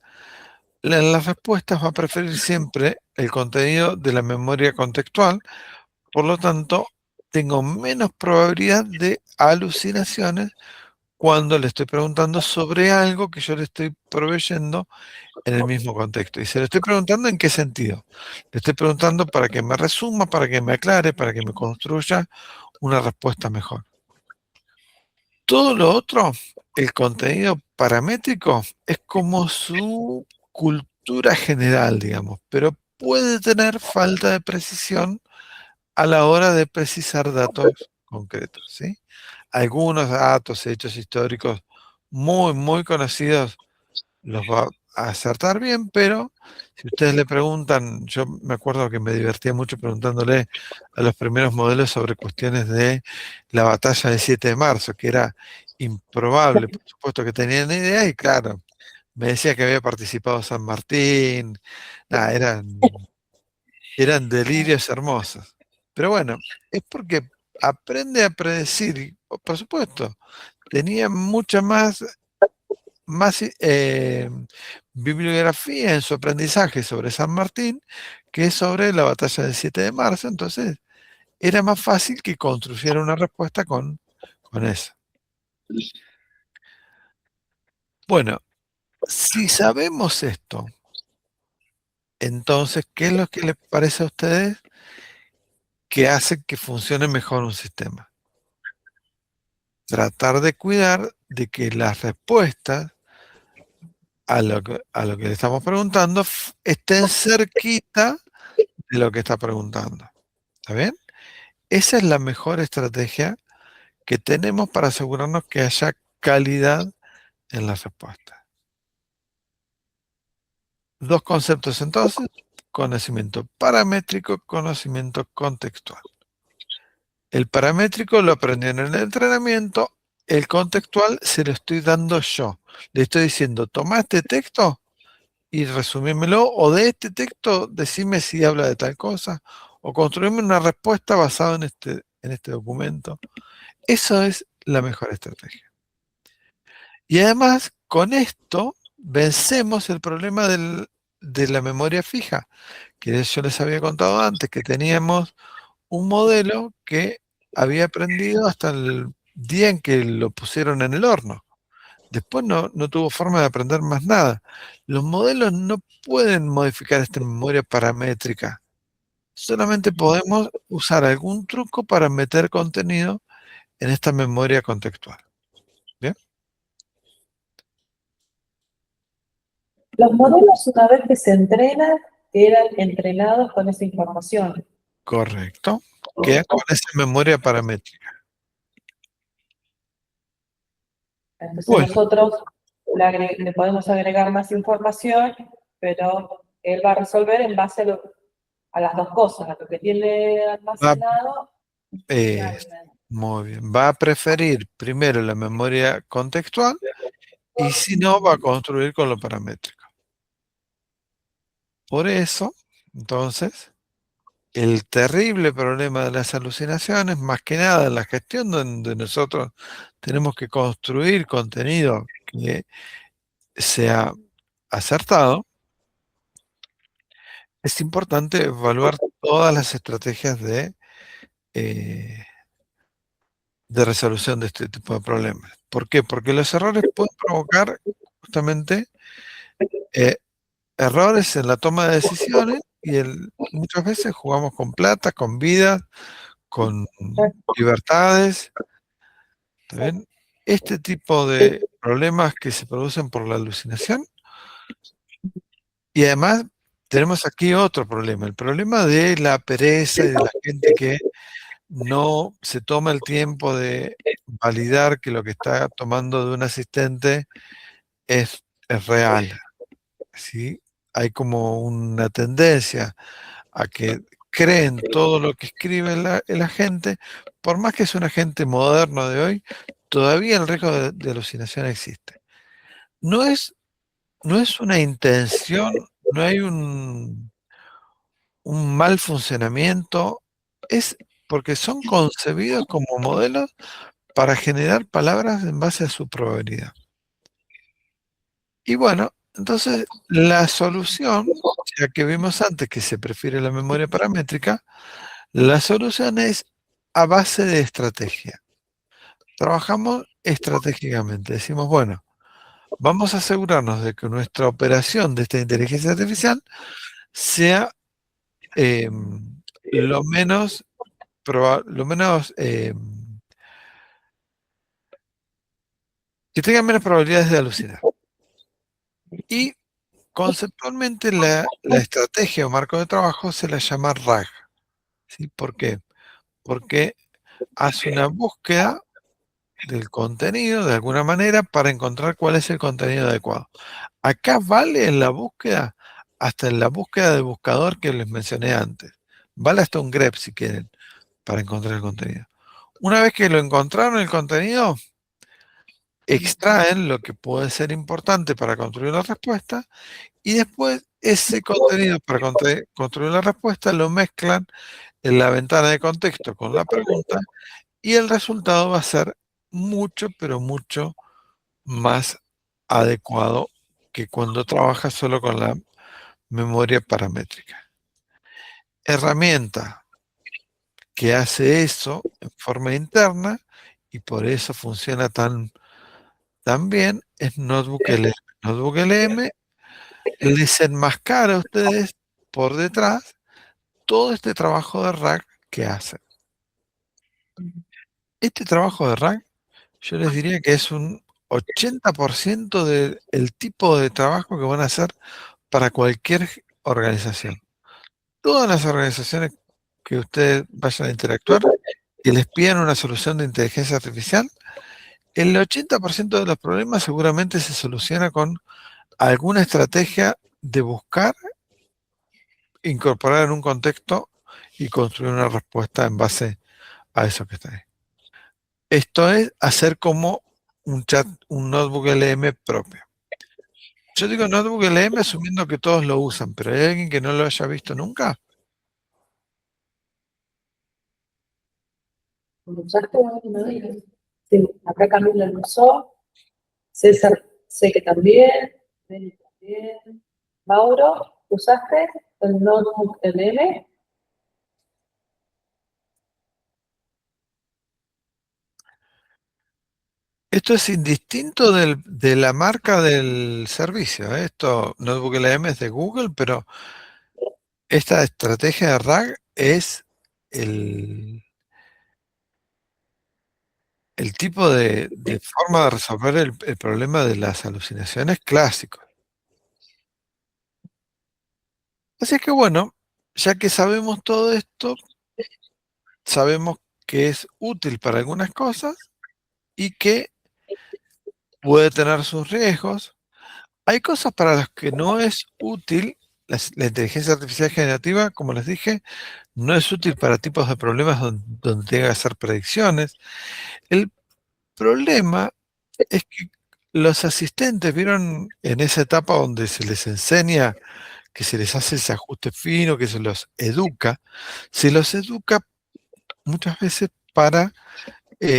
En las respuestas va a preferir siempre el contenido de la memoria contextual, por lo tanto, tengo menos probabilidad de alucinaciones cuando le estoy preguntando sobre algo que yo le estoy proveyendo en el mismo contexto. Y se lo estoy preguntando en qué sentido. Le estoy preguntando para que me resuma, para que me aclare, para que me construya una respuesta mejor. Todo lo otro, el contenido paramétrico, es como su cultura general, digamos, pero puede tener falta de precisión a la hora de precisar datos concretos, ¿sí? Algunos datos, hechos históricos muy, muy conocidos los va a acertar bien, pero si ustedes le preguntan, yo me acuerdo que me divertía mucho preguntándole a los primeros modelos sobre cuestiones de la batalla del 7 de marzo, que era improbable, por supuesto que tenían idea, y claro, me decía que había participado San Martín, nada, eran delirios hermosos. Pero bueno, es porque aprende a predecir, y, por supuesto, tenía mucha más más bibliografía en su aprendizaje sobre San Martín que sobre la batalla del 7 de marzo, entonces era más fácil que construyera una respuesta con eso. Bueno, si sabemos esto, entonces, ¿qué es lo que les parece a ustedes que hace que funcione mejor un sistema? Tratar de cuidar de que las respuestas a lo que le estamos preguntando estén cerquita de lo que está preguntando. ¿Está bien? Esa es la mejor estrategia que tenemos para asegurarnos que haya calidad en las respuestas. Dos conceptos entonces: conocimiento paramétrico, conocimiento contextual. El paramétrico lo aprendí en el entrenamiento, el contextual se lo estoy dando yo. Le estoy diciendo, toma este texto y resumímelo, o de este texto decime si habla de tal cosa, o construirme una respuesta basada en este documento. Eso es la mejor estrategia. Y además, con esto vencemos el problema de la memoria fija, que yo les había contado antes, que teníamos un modelo que había aprendido hasta el día en que lo pusieron en el horno. Después no tuvo forma de aprender más nada. Los modelos no pueden modificar esta memoria paramétrica. Solamente podemos usar algún truco para meter contenido en esta memoria contextual. ¿Bien? Los modelos, una vez que se entrenan, quedan entrenados con esa información. Correcto. Queda con esa memoria paramétrica. Entonces Bueno, nosotros le podemos agregar más información, pero él va a resolver en base a las dos cosas, a lo que tiene almacenado. muy bien. Va a preferir primero la memoria contextual y si no, va a construir con lo paramétrico. Por eso, entonces, el terrible problema de las alucinaciones, más que nada en la gestión donde nosotros tenemos que construir contenido que sea acertado, es importante evaluar todas las estrategias de resolución de este tipo de problemas. ¿Por qué? Porque los errores pueden provocar justamente errores en la toma de decisiones y muchas veces jugamos con plata, con vidas, con libertades. ¿Está bien? Este tipo de problemas que se producen por la alucinación. Y además tenemos aquí otro problema, el problema de la pereza y de la gente que no se toma el tiempo de validar que lo que está tomando de un asistente es real. ¿Sí? Hay como una tendencia a que creen todo lo que escribe el agente, por más que es un agente moderno de hoy, todavía el riesgo de alucinación existe. No es una intención, no hay un mal funcionamiento, es porque son concebidos como modelos para generar palabras en base a su probabilidad. Y bueno, entonces la solución, ya que vimos antes que se prefiere la memoria paramétrica, la solución es a base de estrategia. Trabajamos estratégicamente. Decimos, bueno, vamos a asegurarnos de que nuestra operación de esta inteligencia artificial sea lo menos que tenga menos probabilidades de alucinar. Y conceptualmente la estrategia o marco de trabajo se la llama RAG. ¿Sí? ¿Por qué? Porque hace una búsqueda del contenido de alguna manera para encontrar cuál es el contenido adecuado. Acá vale en la búsqueda, hasta en la búsqueda de buscador que les mencioné antes. Vale hasta un grep si quieren para encontrar el contenido. Una vez que lo encontraron el contenido, extraen lo que puede ser importante para construir la respuesta y después ese contenido para construir la respuesta lo mezclan en la ventana de contexto con la pregunta y el resultado va a ser mucho, pero mucho más adecuado que cuando trabajas solo con la memoria paramétrica. Herramienta que hace eso en forma interna y por eso funciona tan bien es Notebook LM. Notebook LM les enmascara a ustedes por detrás todo este trabajo de RAG que hacen. Este trabajo de RAG, yo les diría que es un 80% del tipo de trabajo que van a hacer para cualquier organización. Todas las organizaciones que ustedes vayan a interactuar, que les pidan una solución de inteligencia artificial, el 80% de los problemas seguramente se soluciona con alguna estrategia de buscar, incorporar en un contexto y construir una respuesta en base a eso que está ahí. Esto es hacer como un chat, un notebook LM propio. Yo digo notebook LM asumiendo que todos lo usan, pero ¿hay alguien que no lo haya visto nunca? ¿Lo usaste? ¿No? Sí, acá Camila lo usó, César sé que también, Meli también. Mauro, ¿usaste el Notebook LM? Esto es indistinto de la marca del servicio. Esto, Notebook LM es de Google, pero esta estrategia de RAG es el tipo de forma de resolver el problema de las alucinaciones clásico. Así que bueno, ya que sabemos todo esto, sabemos que es útil para algunas cosas y que puede tener sus riesgos. Hay cosas para las que no es útil. La inteligencia artificial generativa, como les dije, no es útil para tipos de problemas donde tenga que hacer predicciones. El problema es que los asistentes, ¿vieron en esa etapa donde se les enseña, que se les hace ese ajuste fino, que se los educa? Se los educa muchas veces para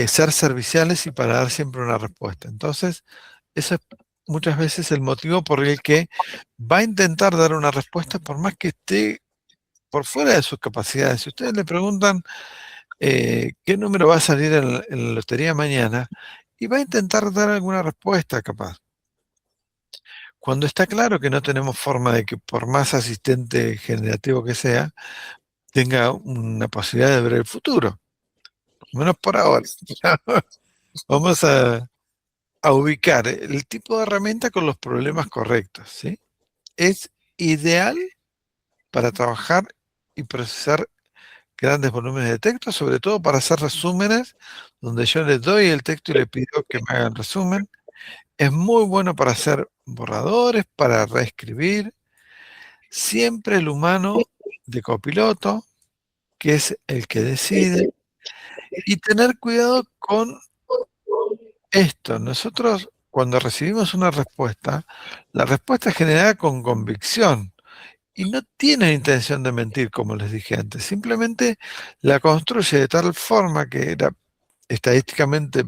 ser serviciales y para dar siempre una respuesta. Entonces, eso es muchas veces el motivo por el que va a intentar dar una respuesta por más que esté por fuera de sus capacidades. Si ustedes le preguntan qué número va a salir en la lotería mañana, y va a intentar dar alguna respuesta capaz. Cuando está claro que no tenemos forma de que por más asistente generativo que sea, tenga una posibilidad de ver el futuro. Menos por ahora. Vamos a ubicar el tipo de herramienta con los problemas correctos, ¿sí? Es ideal para trabajar y procesar grandes volúmenes de texto, sobre todo para hacer resúmenes, donde yo les doy el texto y le pido que me hagan resumen. Es muy bueno para hacer borradores, para reescribir. Siempre el humano de copiloto, que es el que decide, y tener cuidado con esto. Nosotros, cuando recibimos una respuesta, la respuesta es generada con convicción y no tiene intención de mentir, como les dije antes. Simplemente la construye de tal forma que era estadísticamente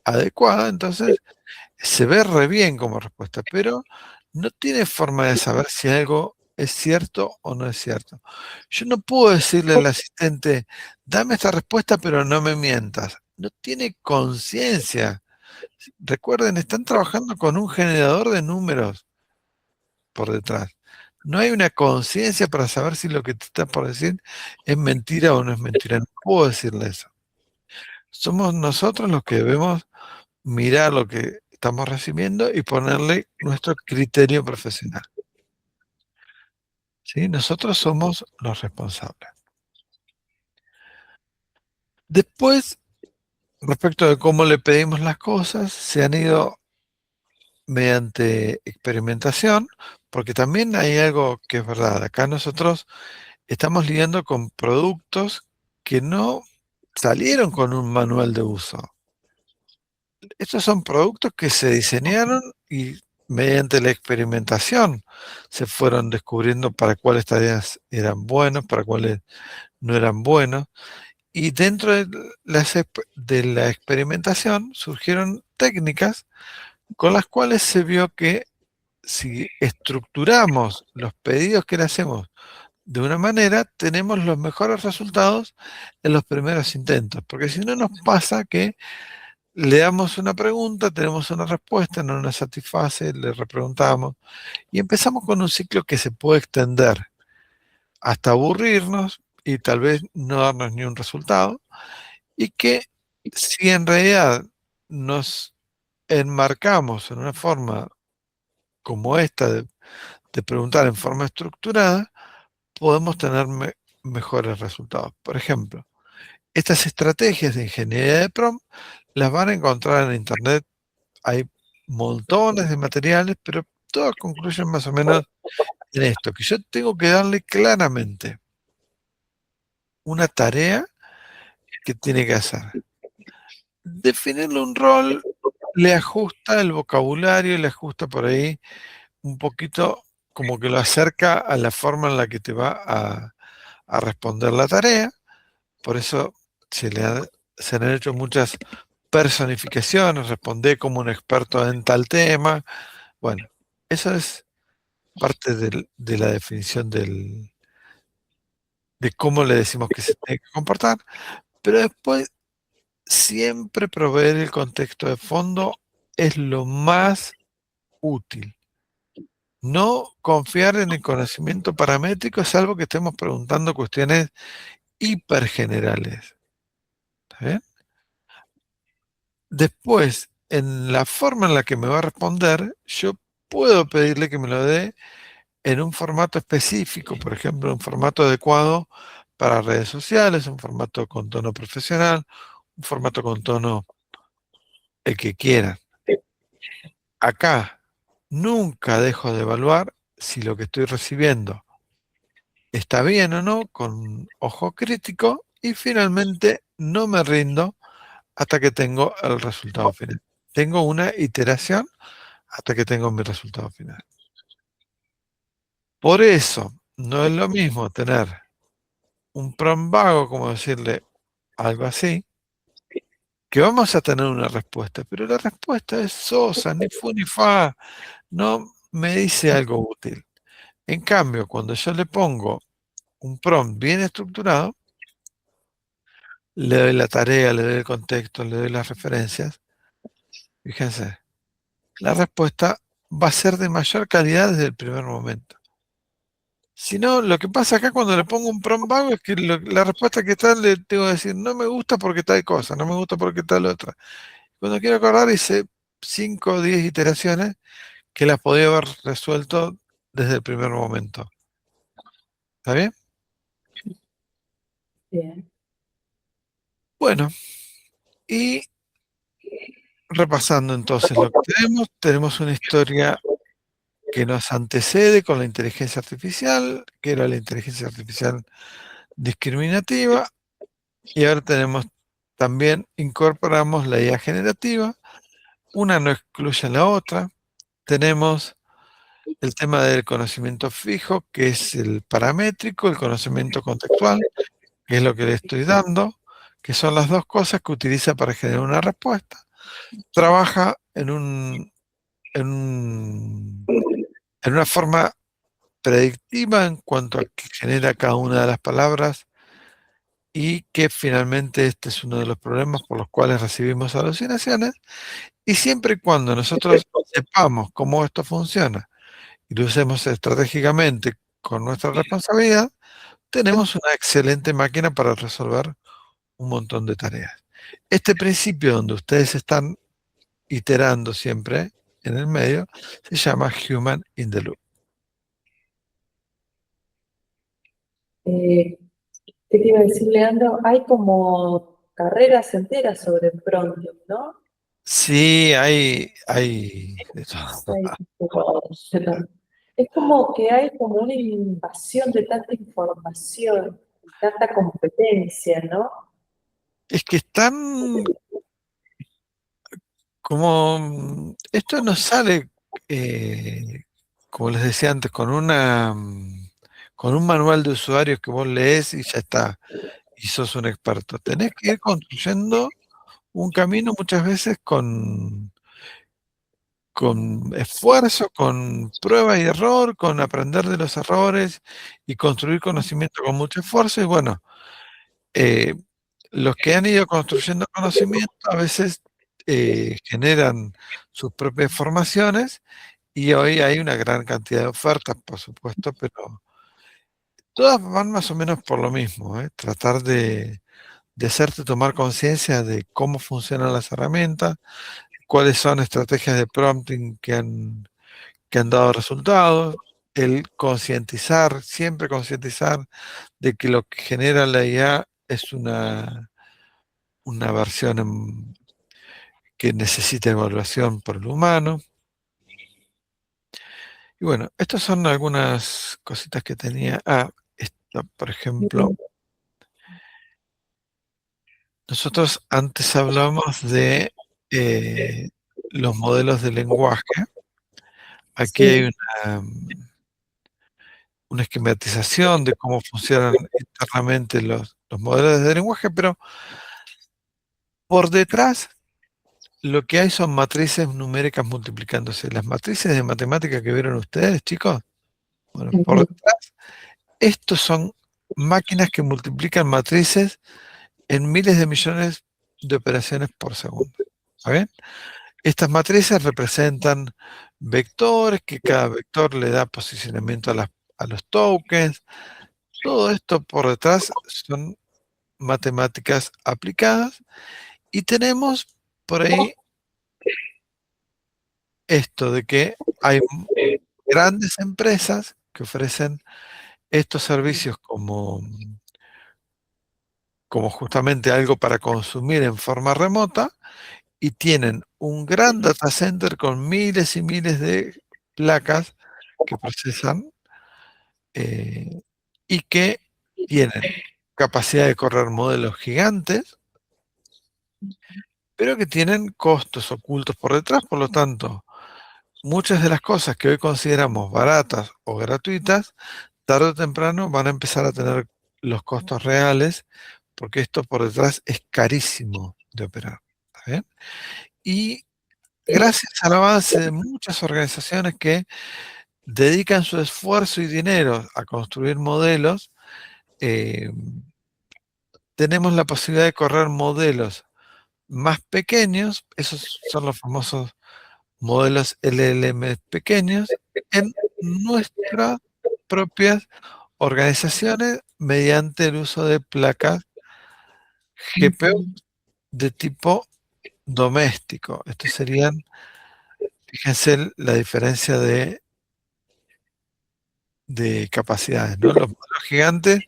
adecuada, entonces se ve re bien como respuesta, pero no tiene forma de saber si algo es cierto o no es cierto. Yo no puedo decirle al asistente, dame esta respuesta, pero no me mientas. No tiene conciencia. Recuerden, están trabajando con un generador de números por detrás. No hay una conciencia para saber si lo que te está por decir es mentira o no es mentira. No puedo decirle eso. Somos nosotros los que debemos mirar lo que estamos recibiendo y ponerle nuestro criterio profesional. ¿Sí? Nosotros somos los responsables. Después, respecto de cómo le pedimos las cosas, se han ido mediante experimentación, porque también hay algo que es verdad. Acá nosotros estamos lidiando con productos que no salieron con un manual de uso. Estos son productos que se diseñaron y mediante la experimentación se fueron descubriendo para cuáles tareas eran buenos, para cuáles no eran buenos. Y dentro de la experimentación surgieron técnicas con las cuales se vio que si estructuramos los pedidos que le hacemos de una manera, tenemos los mejores resultados en los primeros intentos, porque si no nos pasa que le damos una pregunta, tenemos una respuesta, no nos satisface, le repreguntamos, y empezamos con un ciclo que se puede extender hasta aburrirnos y tal vez no darnos ni un resultado, y que si en realidad nos enmarcamos en una forma como esta de preguntar en forma estructurada, podemos tener mejores resultados. Por ejemplo, estas estrategias de ingeniería de prompt las van a encontrar en Internet. Hay montones de materiales, pero todos concluyen más o menos en esto, que yo tengo que darle claramente una tarea que tiene que hacer. Definirle un rol le ajusta el vocabulario, le ajusta por ahí un poquito, como que lo acerca a la forma en la que te va a responder la tarea. Por eso se le han hecho muchas personificaciones, responde como un experto en tal tema. Bueno, eso es parte de la definición de cómo le decimos que se tiene que comportar, pero después siempre proveer el contexto de fondo es lo más útil. No confiar en el conocimiento paramétrico, salvo que estemos preguntando cuestiones hipergenerales. ¿Está bien? Después, en la forma en la que me va a responder, yo puedo pedirle que me lo dé en un formato específico, por ejemplo, un formato adecuado para redes sociales, un formato con tono profesional, un formato con tono el que quieran. Acá nunca dejo de evaluar si lo que estoy recibiendo está bien o no, con ojo crítico, y finalmente no me rindo hasta que tengo el resultado final. Tengo una iteración hasta que tengo mi resultado final. Por eso, no es lo mismo tener un prompt vago, como decirle algo así, que vamos a tener una respuesta, pero la respuesta es sosa, ni fu ni fa, no me dice algo útil. En cambio, cuando yo le pongo un prompt bien estructurado, le doy la tarea, le doy el contexto, le doy las referencias, fíjense, la respuesta va a ser de mayor calidad desde el primer momento. Si no, lo que pasa acá cuando le pongo un prompt vago es que la respuesta que está le tengo que decir, no me gusta porque tal cosa, no me gusta porque tal otra. Cuando quiero acordar hice 5 o 10 iteraciones que las podía haber resuelto desde el primer momento. ¿Está bien? Bien. Bueno, y repasando entonces lo que tenemos una historia que nos antecede con la inteligencia artificial, que era la inteligencia artificial discriminativa, y ahora también incorporamos la IA generativa, una no excluye a la otra, tenemos el tema del conocimiento fijo, que es el paramétrico, el conocimiento contextual, que es lo que le estoy dando, que son las dos cosas que utiliza para generar una respuesta. Trabaja en una forma predictiva en cuanto a que genera cada una de las palabras y que finalmente este es uno de los problemas por los cuales recibimos alucinaciones, y siempre y cuando nosotros sepamos cómo esto funciona y lo usemos estratégicamente con nuestra responsabilidad, tenemos una excelente máquina para resolver un montón de tareas. Este principio donde ustedes están iterando siempre en el medio se llama Human in the Loop. ¿Qué te iba a decir, Leandro? Hay como carreras enteras sobre Prometheus, ¿no? Sí, hay de todo. Hay tipo- Es como que hay como una invasión de tanta información, tanta competencia, ¿no? Es que están como, esto no sale, como les decía antes, con un manual de usuarios que vos lees y ya está, y sos un experto. Tenés que ir construyendo un camino muchas veces con esfuerzo, con prueba y error, con aprender de los errores y construir conocimiento con mucho esfuerzo. Y bueno, los que han ido construyendo conocimiento a veces generan sus propias formaciones y hoy hay una gran cantidad de ofertas, por supuesto, pero todas van más o menos por lo mismo, tratar de hacerte tomar conciencia de cómo funcionan las herramientas, cuáles son estrategias de prompting que han dado resultados, el concientizar, siempre concientizar de que lo que genera la IA es una versión que necesita evaluación por el humano. Y bueno, estas son algunas cositas que tenía. Esto, por ejemplo, nosotros antes hablamos de los modelos de lenguaje. Aquí hay una esquematización de cómo funcionan internamente los modelos de lenguaje, pero por detrás lo que hay son matrices numéricas multiplicándose. Las matrices de matemática que vieron ustedes, chicos, bueno, por detrás, estos son máquinas que multiplican matrices en miles de millones de operaciones por segundo. ¿Está bien? Estas matrices representan vectores, que cada vector le da posicionamiento a los tokens. Todo esto por detrás son matemáticas aplicadas y tenemos por ahí esto de que hay grandes empresas que ofrecen estos servicios como justamente algo para consumir en forma remota y tienen un gran data center con miles y miles de placas que procesan y que tienen capacidad de correr modelos gigantes, pero que tienen costos ocultos por detrás. Por lo tanto, muchas de las cosas que hoy consideramos baratas o gratuitas, tarde o temprano van a empezar a tener los costos reales, porque esto por detrás es carísimo de operar. ¿Está bien? Y gracias al avance de muchas organizaciones que dedican su esfuerzo y dinero a construir modelos, tenemos la posibilidad de correr modelos más pequeños, esos son los famosos modelos LLM pequeños, en nuestras propias organizaciones mediante el uso de placas GPU de tipo doméstico. Estos serían, fíjense la diferencia de capacidades, ¿no? Los modelos gigantes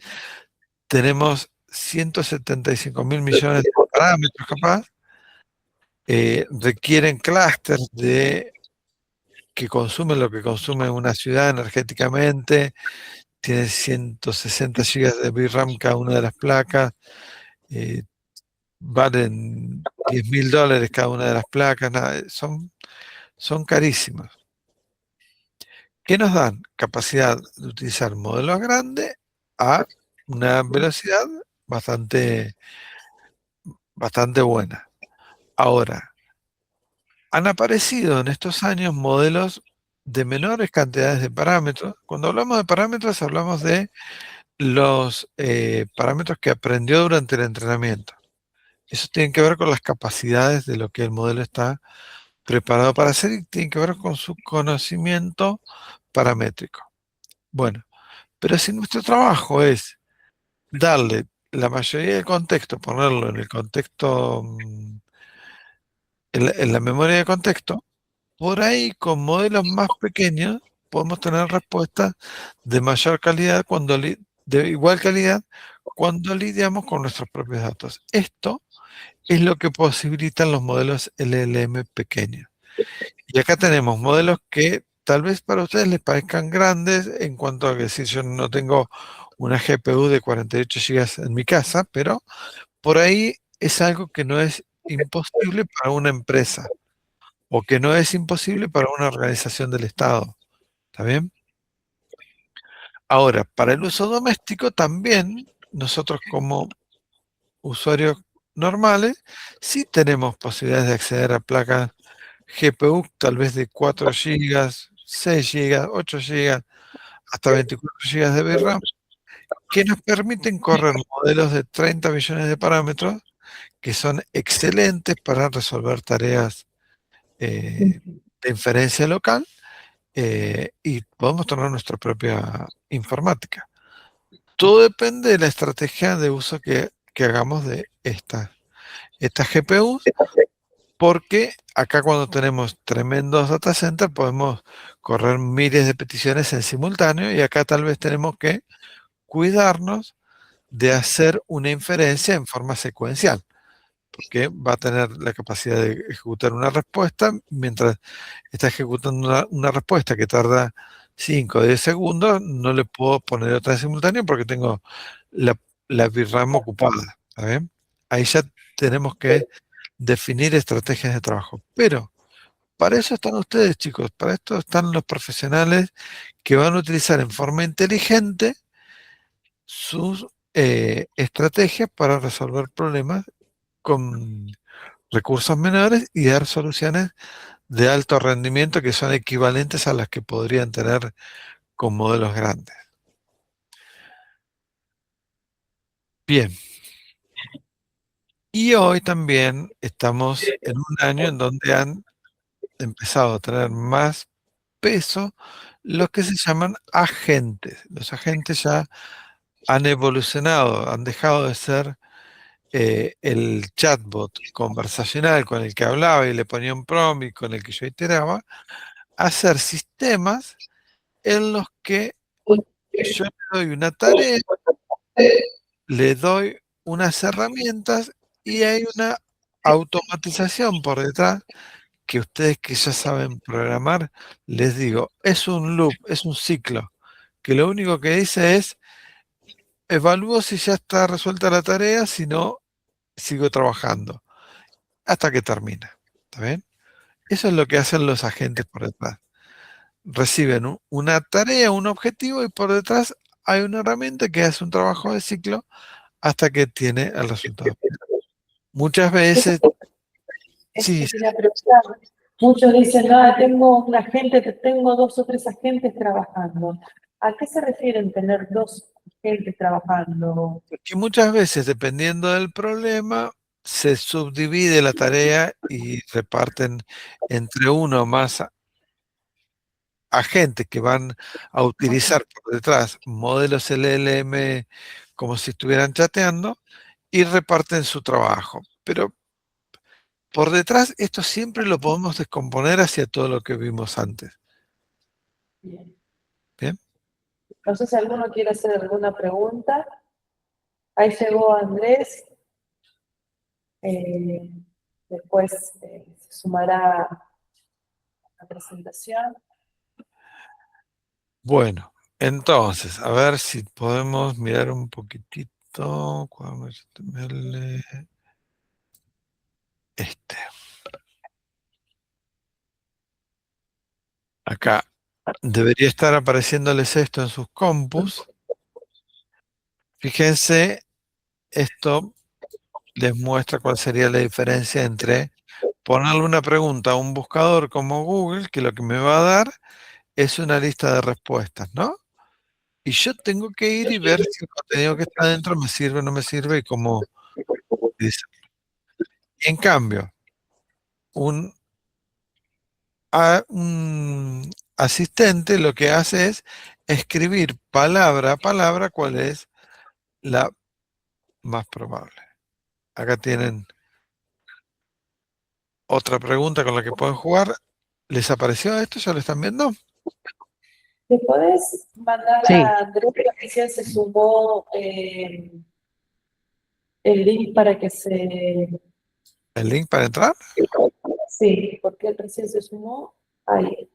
tenemos 175 mil millones de parámetros capaz, requieren clústeres que consumen lo que consume una ciudad energéticamente, tiene 160 gigas de VRAM cada una de las placas, valen $10.000 cada una de las placas, son carísimas. ¿Qué nos dan? Capacidad de utilizar modelos grandes a una velocidad bastante buena. Ahora, han aparecido en estos años modelos de menores cantidades de parámetros. Cuando hablamos de parámetros, hablamos de los parámetros que aprendió durante el entrenamiento. Eso tiene que ver con las capacidades de lo que el modelo está preparado para hacer y tiene que ver con su conocimiento paramétrico. Bueno, pero si nuestro trabajo es darle la mayoría del contexto, ponerlo en el contexto, en la memoria de contexto, por ahí con modelos más pequeños podemos tener respuestas de mayor calidad de igual calidad cuando lidiamos con nuestros propios datos. Esto es lo que posibilitan los modelos LLM pequeños. Y acá tenemos modelos que tal vez para ustedes les parezcan grandes en cuanto a que si yo no tengo una GPU de 48 GB en mi casa, pero por ahí es algo que no es imposible para una empresa o que no es imposible para una organización del Estado. ¿Está bien? Ahora, para el uso doméstico también nosotros como usuarios normales sí tenemos posibilidades de acceder a placas GPU tal vez de 4 GB, 6 GB, 8 GB, hasta 24 GB de VRAM, que nos permiten correr modelos de 30 millones de parámetros que son excelentes para resolver tareas de inferencia local, y podemos tener nuestra propia informática. Todo depende de la estrategia de uso que hagamos de estas GPUs, porque acá cuando tenemos tremendos data centers podemos correr miles de peticiones en simultáneo, y acá tal vez tenemos que cuidarnos de hacer una inferencia en forma secuencial, porque va a tener la capacidad de ejecutar una respuesta. Mientras está ejecutando una respuesta que tarda 5 o 10 segundos, no le puedo poner otra en simultáneo porque tengo la VRAM ocupada. ¿Está bien? Ahí ya tenemos que definir estrategias de trabajo. Pero para eso están ustedes, chicos. Para esto están los profesionales que van a utilizar en forma inteligente sus estrategias para resolver problemas con recursos menores y dar soluciones de alto rendimiento que son equivalentes a las que podrían tener con modelos grandes. Bien. Y hoy también estamos en un año en donde han empezado a tener más peso los que se llaman agentes. Los agentes ya han evolucionado, han dejado de ser el chatbot conversacional con el que hablaba y le ponía un prompt y con el que yo iteraba, a ser sistemas en los que yo le doy una tarea, le doy unas herramientas y hay una automatización por detrás que ustedes que ya saben programar, les digo, es un loop, es un ciclo, que lo único que dice es, evalúo si ya está resuelta la tarea, si no, sigo trabajando, hasta que termina. ¿Está bien? Eso es lo que hacen los agentes por detrás. Reciben una tarea, un objetivo, y por detrás hay una herramienta que hace un trabajo de ciclo hasta que tiene el resultado. Muchas veces, sí, Muchos dicen, no, tengo un agente, tengo 2 o 3 agentes trabajando. ¿A qué se refieren tener 2 agentes trabajando? que muchas veces, dependiendo del problema, se subdivide la tarea y reparten entre uno o más agentes que van a utilizar por detrás modelos LLM como si estuvieran chateando, y reparten su trabajo. Pero por detrás esto siempre lo podemos descomponer hacia todo lo que vimos antes. Bien. ¿Bien? No sé si alguno quiere hacer alguna pregunta. Ahí llegó Andrés. Después se sumará a la presentación. Bueno, entonces, a ver si podemos mirar un poquitito. Cuaderno HTML. Acá debería estar apareciéndoles esto en sus compus. Fíjense, esto les muestra cuál sería la diferencia entre ponerle una pregunta a un buscador como Google, que lo que me va a dar es una lista de respuestas, ¿no? Y yo tengo que ir y ver si el contenido que está adentro me sirve o no me sirve y cómo dice. En cambio, un asistente lo que hace es escribir palabra a palabra cuál es la más probable. Acá tienen otra pregunta con la que pueden jugar. ¿Les apareció esto? ¿Ya lo están viendo? ¿Te podés mandar Sí. a Andrés que recién se sumó el link para que se... ¿El link para entrar? Sí, porque él recién se sumó. Ahí.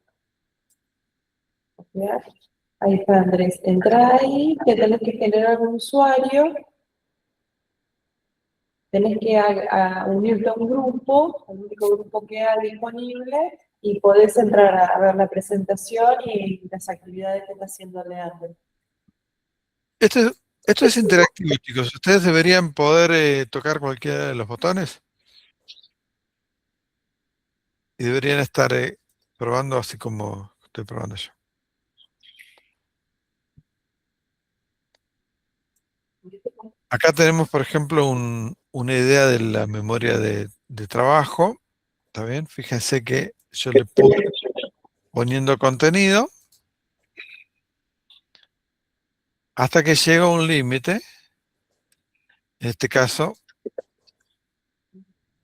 Copiar. Ahí está Andrés. Entra ahí, te tenés que generar un usuario. Tenés que unirte a un grupo, el único grupo que hay disponible, y podés entrar a ver la presentación y las actividades que está haciendo Leandro. Esto es interactivo, chicos. Ustedes deberían poder tocar cualquiera de los botones y deberían estar probando así como estoy probando yo. Acá tenemos, por ejemplo, una idea de la memoria de trabajo. ¿Está bien? Fíjense que yo le puedo poniendo contenido hasta que llega a un límite. En este caso,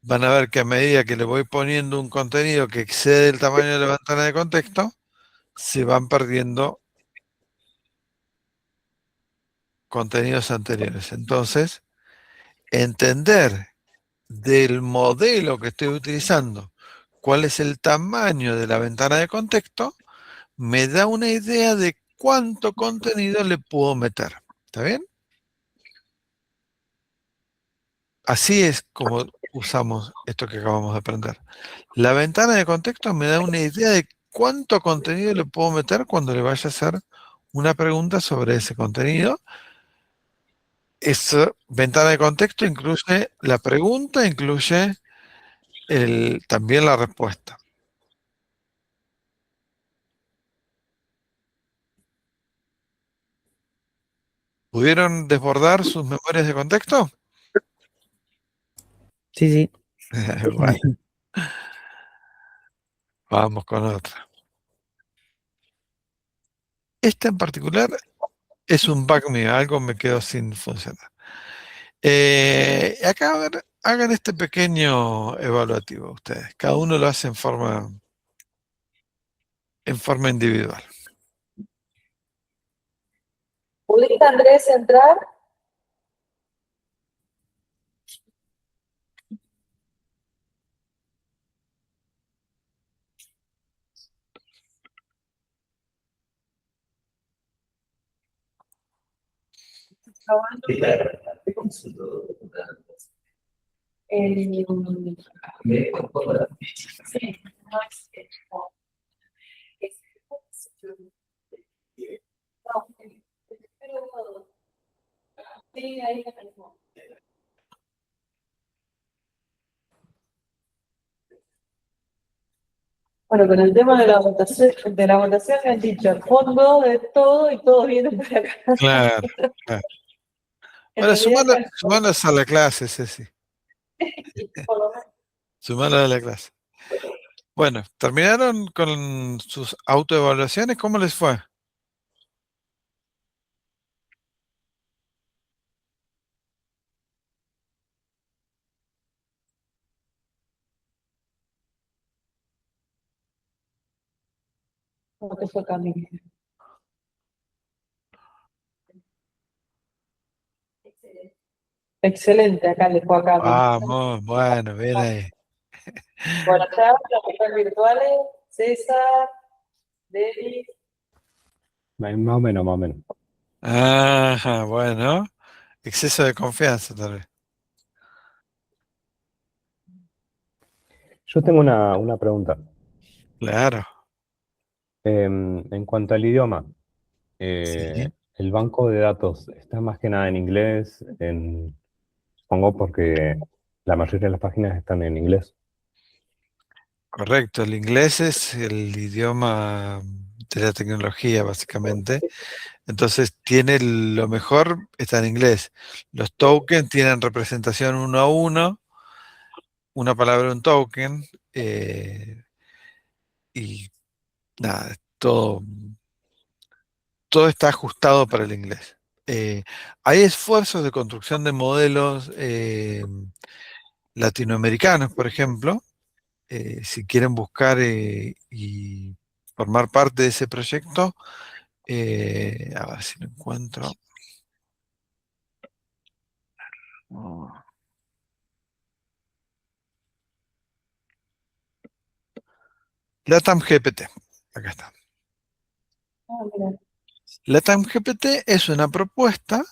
van a ver que a medida que le voy poniendo un contenido que excede el tamaño de la ventana de contexto, se van perdiendo contenidos anteriores. Entonces, entender del modelo que estoy utilizando cuál es el tamaño de la ventana de contexto, me da una idea de cuánto contenido le puedo meter. ¿Está bien? Así es como usamos esto que acabamos de aprender. La ventana de contexto me da una idea de cuánto contenido le puedo meter cuando le vaya a hacer una pregunta sobre ese contenido. Esa ventana de contexto incluye la pregunta, incluye también la respuesta. ¿Pudieron desbordar sus memorias de contexto? Sí, sí. Bueno, vamos con otra. Esta en particular es un bug mío, algo me quedó sin funcionar. Acá, a ver, hagan este pequeño evaluativo ustedes. Cada uno lo hace en forma individual. ¿Pudiste, Andrés, entrar? El- sí, no no, pero- sí, ahí está. Bueno, con el tema de la votación me han dicho el fondo de todo y todos vienen para acá. Claro, claro. En Bueno, realidad, sumanos a la clase, Ceci. por lo menos, Sumanos a la clase. Bueno, ¿terminaron con sus autoevaluaciones? ¿Cómo les fue? como que fue Camila. Excelente, acá le fue a Camila. Vamos, bueno, bien ahí. Bueno, ya los que están virtuales, César, Denis. Más o menos, más o menos. Ajá, bueno. Exceso de confianza, tal vez. Yo tengo una pregunta. Claro. En cuanto al idioma, Sí, el banco de datos está más que nada en inglés, supongo porque la mayoría de las páginas están en inglés. correcto. El inglés es el idioma de la tecnología, básicamente. Entonces, tiene lo mejor, está en inglés. Los tokens tienen representación uno a uno, una palabra, un token, y nada, todo está ajustado para el inglés. Hay esfuerzos de construcción de modelos latinoamericanos, por ejemplo, si quieren buscar y formar parte de ese proyecto, a ver si lo encuentro. Oh. LATAM GPT, acá está. Ah, mira. LATAM GPT es una propuesta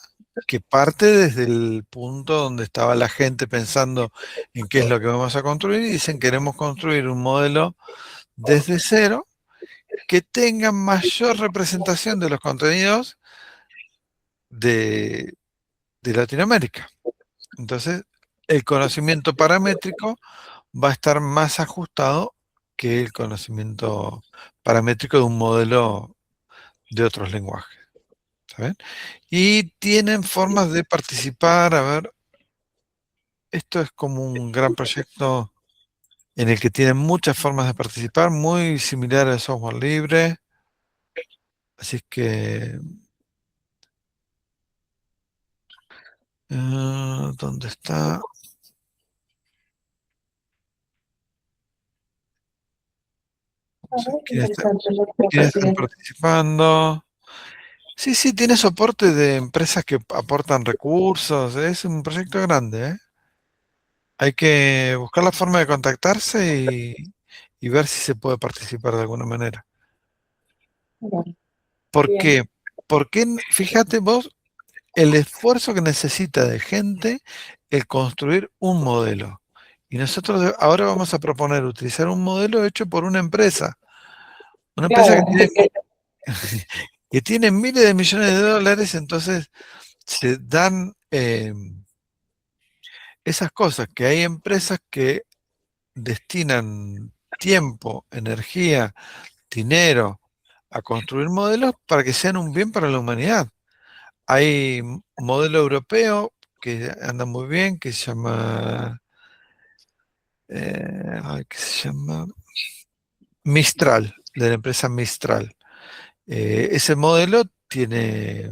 que parte desde el punto donde estaba la gente pensando en qué es lo que vamos a construir y dicen queremos construir un modelo desde cero que tenga mayor representación de los contenidos de, de Latinoamérica. Entonces, el conocimiento paramétrico va a estar más ajustado que el conocimiento paramétrico de un modelo de otros lenguajes. ¿Saben? Y tienen formas de participar. A ver, esto es como un gran proyecto en el que tienen muchas formas de participar, muy similar al software libre. Así que, ¿dónde está? A ver, ¿Quiénes interesante. están participando? Sí, sí, tiene soporte de empresas que aportan recursos. Es un proyecto grande, ¿eh? Hay que buscar la forma de contactarse y ver si se puede participar de alguna manera. Bueno, ¿Por bien. qué? Porque, fíjate vos, el esfuerzo que necesita de gente el construir un modelo. Y nosotros ahora vamos a proponer utilizar un modelo hecho por una empresa. Una empresa Claro, que tiene miles de millones de dólares, entonces se dan esas cosas, que hay empresas que destinan tiempo, energía, dinero a construir modelos para que sean un bien para la humanidad. Hay un modelo europeo que anda muy bien, que se llama, ¿qué se llama? Mistral, de la empresa Mistral. Ese modelo tiene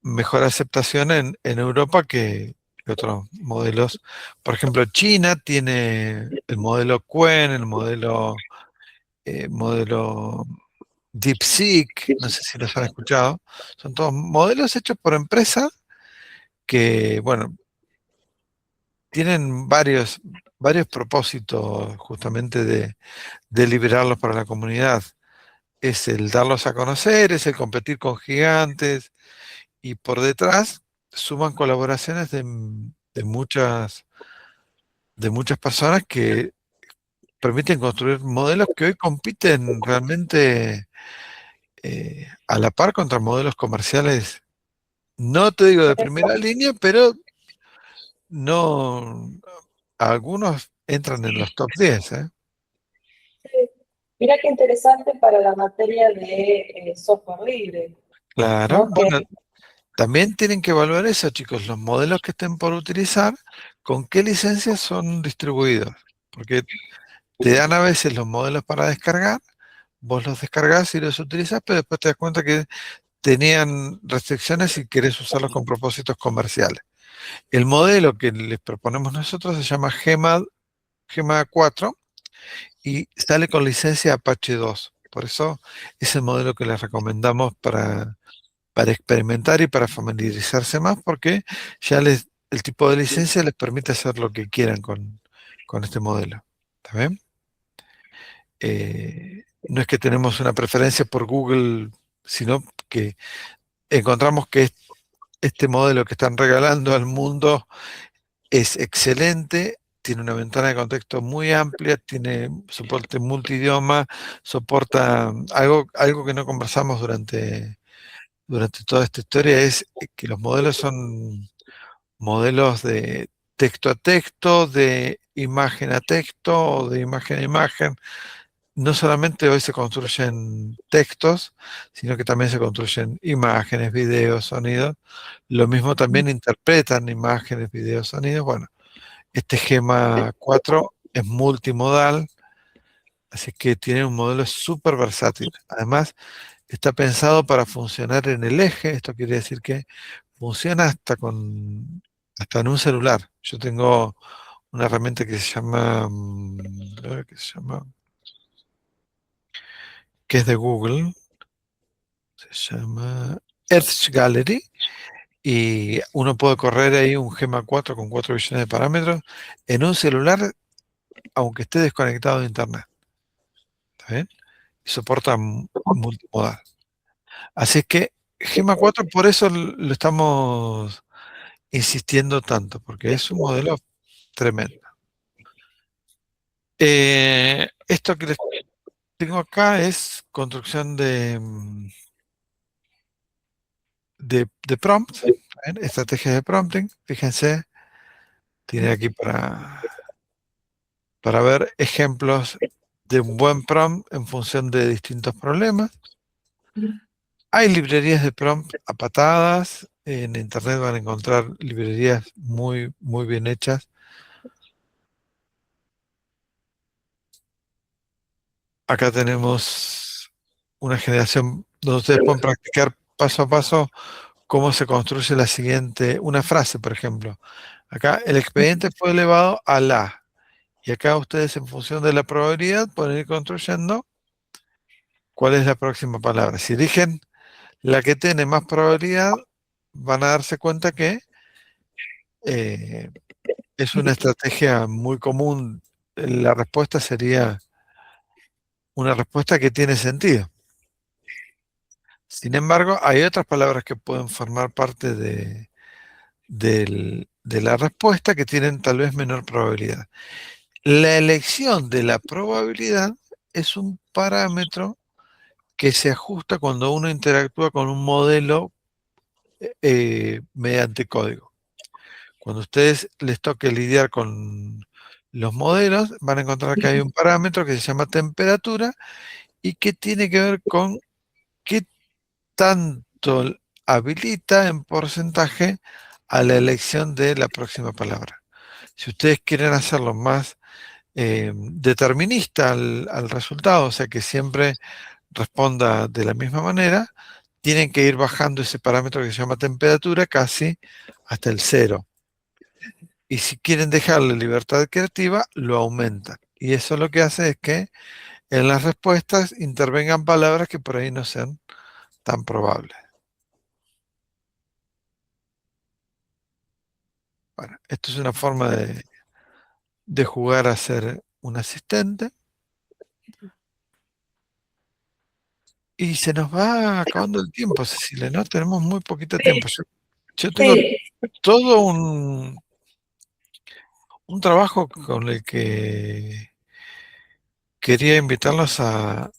mejor aceptación en Europa que otros modelos. Por ejemplo, China tiene el modelo Qwen, el modelo DeepSeek, no sé si los han escuchado. Son todos modelos hechos por empresas que, bueno, tienen varios propósitos justamente de liberarlos para la comunidad. Es el darlos a conocer, es el competir con gigantes y por detrás suman colaboraciones de muchas personas que permiten construir modelos que hoy compiten realmente a la par contra modelos comerciales. No te digo de primera línea, pero no, algunos entran en los top 10, ¿eh? mira qué interesante para la materia de software libre, Claro, ¿no? bueno, también tienen que evaluar eso, chicos, los modelos que estén por utilizar, con qué licencias son distribuidos, porque te dan a veces los modelos para descargar, vos los descargás y los utilizás, pero después te das cuenta que tenían restricciones si querés usarlos con propósitos comerciales. El modelo que les proponemos nosotros se llama Gema 4 y sale con licencia Apache 2. Por eso es el modelo que les recomendamos para experimentar y para familiarizarse más, porque ya el tipo de licencia les permite hacer lo que quieran con este modelo. ¿Está bien? No es que tenemos una preferencia por Google, sino que encontramos que este modelo que están regalando al mundo es excelente, tiene una ventana de contexto muy amplia, tiene soporte multidioma, soporta algo que no conversamos durante toda esta historia, es que los modelos son modelos de texto a texto, de imagen a texto o de imagen a imagen. No solamente hoy se construyen textos, sino que también se construyen imágenes, videos, sonidos. Lo mismo también interpretan imágenes, videos, sonidos. Bueno, este Gema 4 es multimodal, así que tiene un modelo súper versátil. Además, está pensado para funcionar en el eje. Esto quiere decir que funciona hasta en un celular. Yo tengo una herramienta que se llama, que es de Google, se llama Earth Gallery, y uno puede correr ahí un Gema 4 con 4 billones de parámetros en un celular, aunque esté desconectado de internet. ¿Está bien? Y soporta multimodal. Así es que Gema 4 por eso lo estamos insistiendo tanto, porque es un modelo tremendo. Esto que les tengo acá es construcción de prompt, ¿bien? Estrategias de prompting. Fíjense, tiene aquí para ver ejemplos de un buen prompt en función de distintos problemas. Hay librerías de prompt a patadas. En internet van a encontrar librerías muy, muy bien hechas. Acá tenemos una generación donde ustedes pueden practicar paso a paso cómo se construye la siguiente, una frase, por ejemplo. Acá el expediente fue elevado a la. Y acá ustedes, en función de la probabilidad, pueden ir construyendo cuál es la próxima palabra. Si eligen la que tiene más probabilidad, van a darse cuenta que es una estrategia muy común. La respuesta sería una respuesta que tiene sentido. Sin embargo, hay otras palabras que pueden formar parte de la respuesta que tienen tal vez menor probabilidad. La elección de la probabilidad es un parámetro que se ajusta cuando uno interactúa con un modelo mediante código. Cuando a ustedes les toque lidiar con los modelos, van a encontrar que hay un parámetro que se llama temperatura y que tiene que ver con qué tanto habilita en porcentaje a la elección de la próxima palabra. Si ustedes quieren hacerlo más determinista al resultado, o sea que siempre responda de la misma manera, tienen que ir bajando ese parámetro que se llama temperatura casi hasta el 0. Y si quieren dejarle libertad creativa, lo aumentan. Y eso lo que hace es que en las respuestas intervengan palabras que por ahí no sean tan probables. Bueno, esto es una forma de jugar a ser un asistente. Y se nos va acabando el tiempo, Cecilia, ¿no? Tenemos muy poquito tiempo. Yo tengo Sí, todo un trabajo con el que quería invitarlos a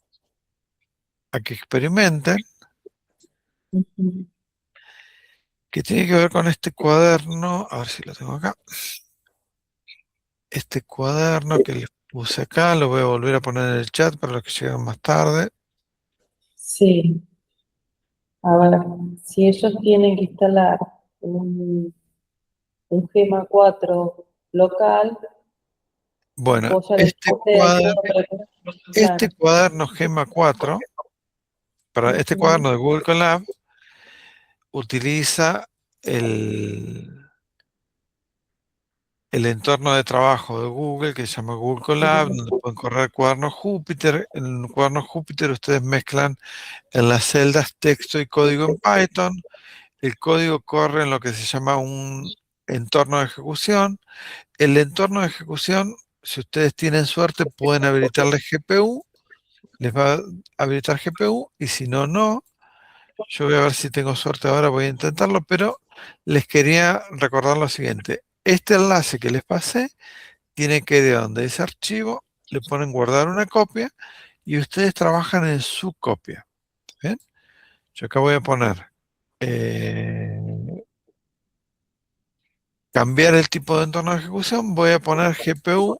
que experimenten, ujú, que tiene que ver con este cuaderno, a ver si lo tengo acá, este cuaderno que les puse acá, lo voy a volver a poner en el chat para los que llegan más tarde. sí. A ver, si ellos tienen que instalar un Gema 4 local, Bueno, vos ya les diste el modo este claro. cuaderno Gema 4, para este Ujú, cuaderno de Google Colab, utiliza el entorno de trabajo de Google que se llama Google Colab, donde pueden correr cuaderno Júpiter. En el cuaderno Júpiter ustedes mezclan en las celdas texto y código en Python. El código corre en lo que se llama un entorno de ejecución. El entorno de ejecución, si ustedes tienen suerte, pueden habilitarle GPU, les va a habilitar GPU, y si no, no. Yo voy a ver si tengo suerte ahora, voy a intentarlo, pero les quería recordar lo siguiente. Este enlace que les pasé tiene que ir a donde dice archivo, le ponen guardar una copia y ustedes trabajan en su copia. ¿Bien? Yo acá voy a poner cambiar el tipo de entorno de ejecución, voy a poner GPU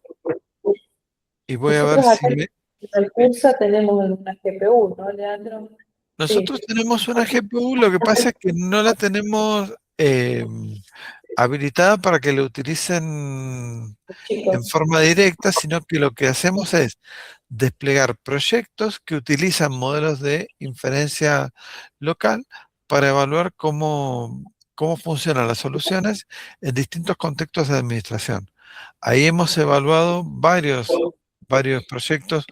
y voy a ver Nosotros si acá en el curso tenemos una GPU, ¿no, Leandro? Sí, nosotros tenemos una GPU, lo que pasa es que no la tenemos habilitada para que la utilicen en chicos. forma directa, sino que lo que hacemos es desplegar proyectos que utilizan modelos de inferencia local para evaluar cómo funcionan las soluciones en distintos contextos de administración. Ahí hemos evaluado varios proyectos.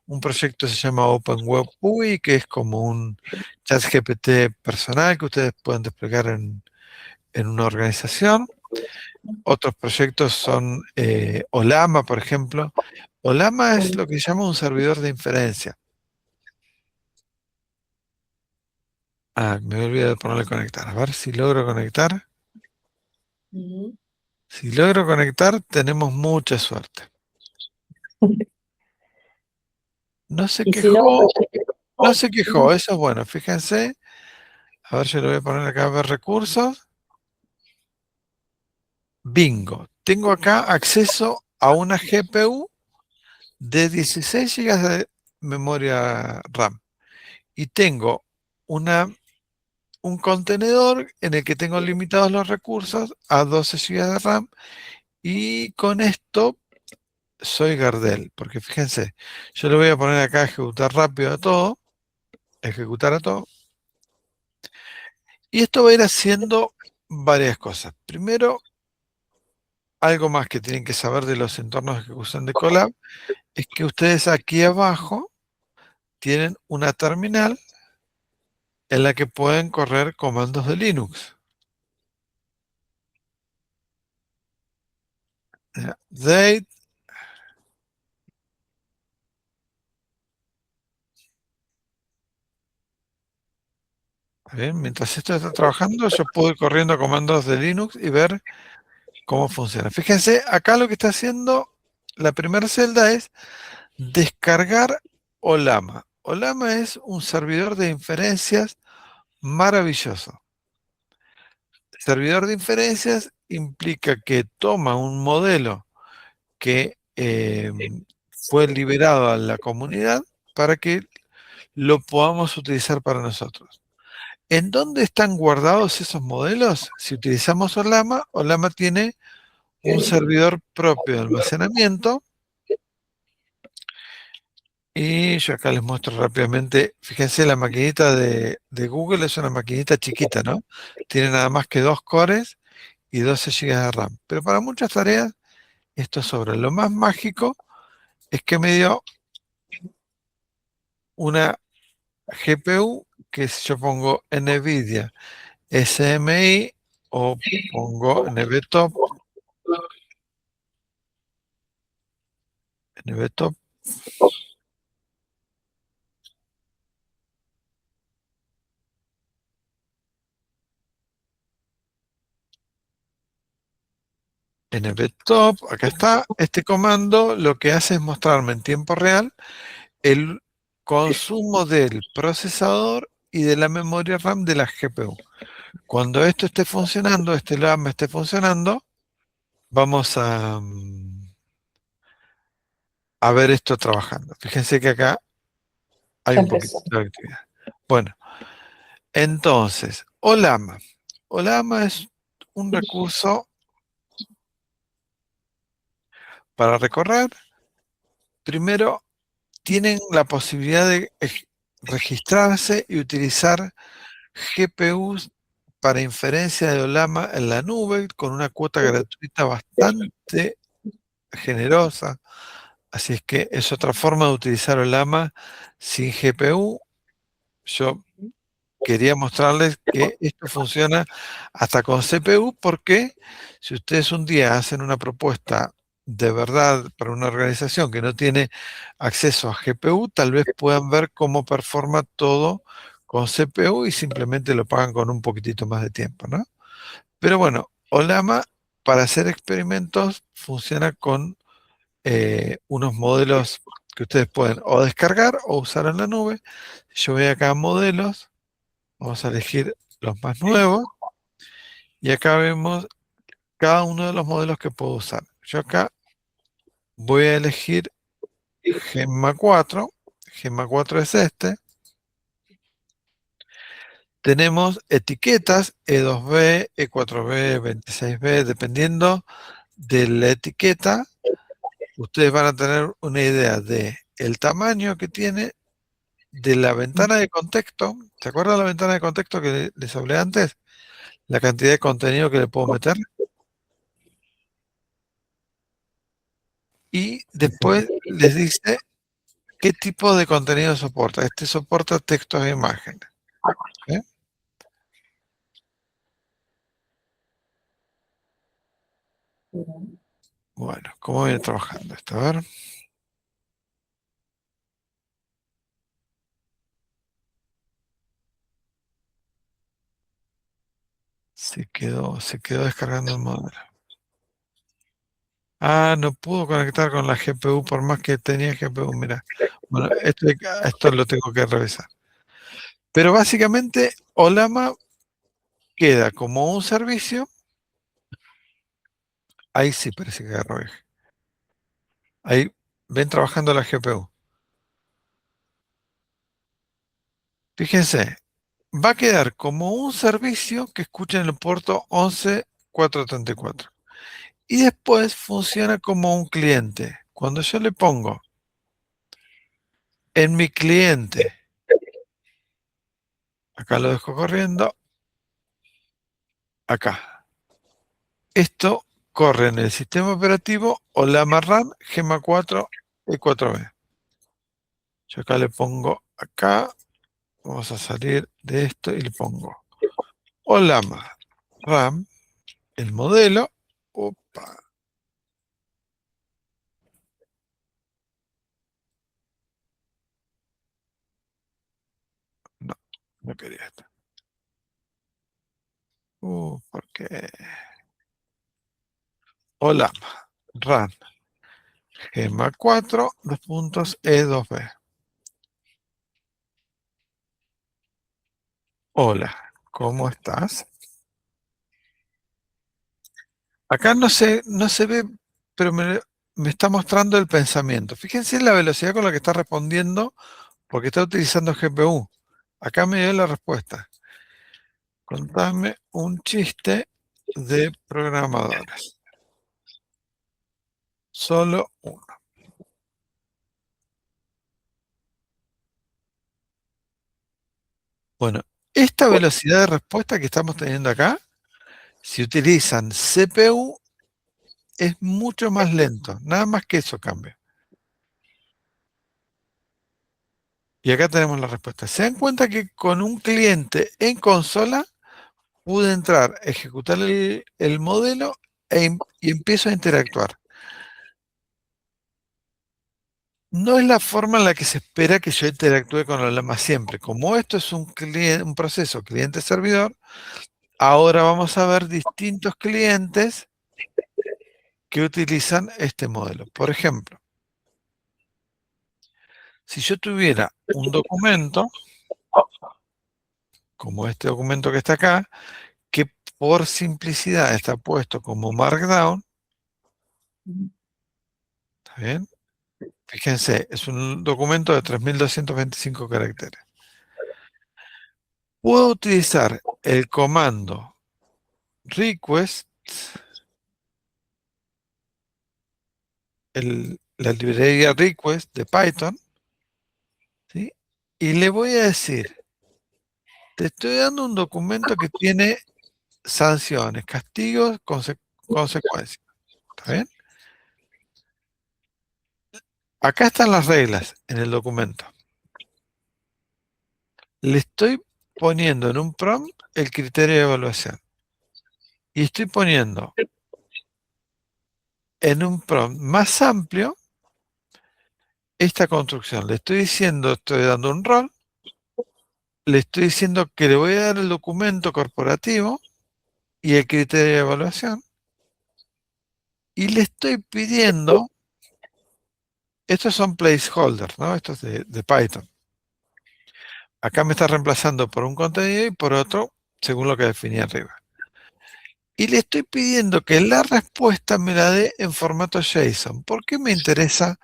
Un proyecto se llama OpenWeb UI, que es como un chat GPT personal que ustedes pueden desplegar en una organización. Otros proyectos son Olama, por ejemplo. Olama es lo que se llama un servidor de inferencia. Ah, me olvidé de ponerle conectar. A ver si logro conectar. Ujú. Si logro conectar, tenemos mucha suerte. No se Y si no, quejó, no se quejó, eso es bueno, fíjense. A ver, yo le voy a poner acá a ver recursos. Bingo. Tengo acá acceso a una GPU de 16 GB de memoria RAM y tengo un contenedor en el que tengo limitados los recursos a 12 GB de RAM y con esto soy Gardel, porque fíjense, yo le voy a poner acá ejecutar rápido a todo, ejecutar a todo, y esto va a ir haciendo varias cosas. Primero, algo más que tienen que saber de los entornos de ejecución de Colab es que ustedes aquí abajo tienen una terminal en la que pueden correr comandos de Linux. Date. Bien, mientras esto está trabajando, yo puedo ir corriendo comandos de Linux y ver cómo funciona. Fíjense, acá lo que está haciendo la primera celda es descargar Olama. Olama es un servidor de inferencias maravilloso. Servidor de inferencias implica que toma un modelo que fue liberado a la comunidad para que lo podamos utilizar para nosotros. ¿En dónde están guardados esos modelos? Si utilizamos Olama, Olama tiene un servidor propio de almacenamiento. Y yo acá les muestro rápidamente, fíjense, la maquinita de Google es una maquinita chiquita, ¿no? Tiene nada más que 2 cores y 12 GB de RAM. Pero para muchas tareas esto sobra. Lo más mágico es que me dio una GPU que si yo pongo NVIDIA SMI o pongo NVTop, NVTop, NVTop, acá está, este comando lo que hace es mostrarme en tiempo real el consumo del procesador y de la memoria RAM de la GPU. Cuando esto esté funcionando, este RAM esté funcionando, vamos a ver esto trabajando. Fíjense que acá hay Ya un poquito empezó. de actividad. Bueno, entonces, Olama. Olama es un recurso para recorrer. Primero, tienen la posibilidad de registrarse y utilizar GPUs para inferencia de Olama en la nube con una cuota gratuita bastante generosa. Así es que es otra forma de utilizar Olama sin GPU. Yo quería mostrarles que esto funciona hasta con CPU porque si ustedes un día hacen una propuesta de verdad para una organización que no tiene acceso a GPU, tal vez puedan ver cómo performa todo con CPU y simplemente lo pagan con un poquitito más de tiempo, ¿no? Pero bueno, Olama para hacer experimentos funciona con unos modelos que ustedes pueden o descargar o usar en la nube. Yo voy acá a modelos, vamos a elegir los más nuevos y acá vemos cada uno de los modelos que puedo usar. Yo acá voy a elegir Gemma 4. Gemma 4 es este. Tenemos etiquetas E2B, E4B, 26B, dependiendo de la etiqueta, ustedes van a tener una idea de el tamaño que tiene, de la ventana de contexto. ¿Se acuerdan la ventana de contexto que les hablé antes? La cantidad de contenido que le puedo meter. Y después les dice qué tipo de contenido soporta. Este soporta textos e imágenes. ¿Eh? Bueno, ¿cómo viene trabajando esto? A ver. Se quedó descargando el modelo. Ah, no pudo conectar con la GPU por más que tenía GPU, mira. Bueno, esto lo tengo que revisar. Pero básicamente Olama queda como un servicio. Ahí sí parece que agarró eje. Ahí ven trabajando la GPU. Fíjense, va a quedar como un servicio que escucha en el puerto 11.434. Y después funciona como un cliente. Cuando yo le pongo en mi cliente, acá lo dejo corriendo, acá. Esto corre en el sistema operativo Olama RAM Gema 4 E4B. Yo acá le pongo acá, vamos a salir de esto y le pongo Olama RAM, el modelo, opa, no, no quería esto. ¿Por qué? Olama RAM Gema 4, E2B. Hola, ¿cómo estás? Acá no se ve, pero me está mostrando el pensamiento. Fíjense la velocidad con la que está respondiendo, porque está utilizando GPU. Acá me dio la respuesta. Contame un chiste de programadores. Solo uno. Bueno, esta velocidad de respuesta que estamos teniendo acá, si utilizan CPU, es mucho más lento. Nada más que eso cambia. Y acá tenemos la respuesta. Se dan cuenta que con un cliente en consola pude entrar, ejecutar el modelo y empiezo a interactuar. No es la forma en la que se espera que yo interactúe con Olama siempre. Como esto es un proceso cliente-servidor, ahora vamos a ver distintos clientes que utilizan este modelo. Por ejemplo, si yo tuviera un documento, como este documento que está acá, que por simplicidad está puesto como Markdown, ¿está bien? Fíjense, es un documento de 3225 caracteres. Puedo utilizar el comando request, la librería request de Python, ¿sí? Y le voy a decir, te estoy dando un documento que tiene sanciones, castigos, consecuencias. ¿Está bien? Acá están las reglas en el documento. Le estoy poniendo en un prompt el criterio de evaluación. Y estoy poniendo en un prompt más amplio esta construcción. Le estoy diciendo, estoy dando un rol, le estoy diciendo que le voy a dar el documento corporativo y el criterio de evaluación, y le estoy pidiendo, estos son placeholders, ¿no? Estos de Python. Acá me está reemplazando por un contenido y por otro, según lo que definí arriba. Y le estoy pidiendo que la respuesta me la dé en formato JSON. ¿Por qué me interesa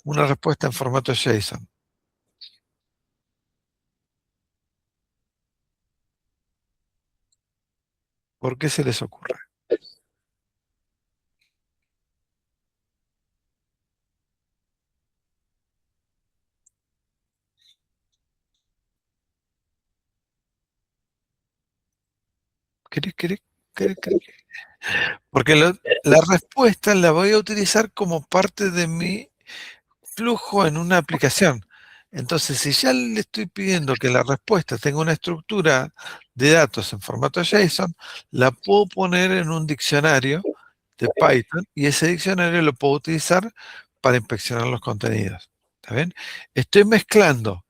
una respuesta en formato JSON? ¿Por qué se les ocurre? ¿Querés? Porque la respuesta la voy a utilizar como parte de mi flujo en una aplicación. Entonces, si ya le estoy pidiendo que la respuesta tenga una estructura de datos en formato JSON, la puedo poner en un diccionario de Python y ese diccionario lo puedo utilizar para inspeccionar los contenidos. ¿Está bien? Estoy mezclando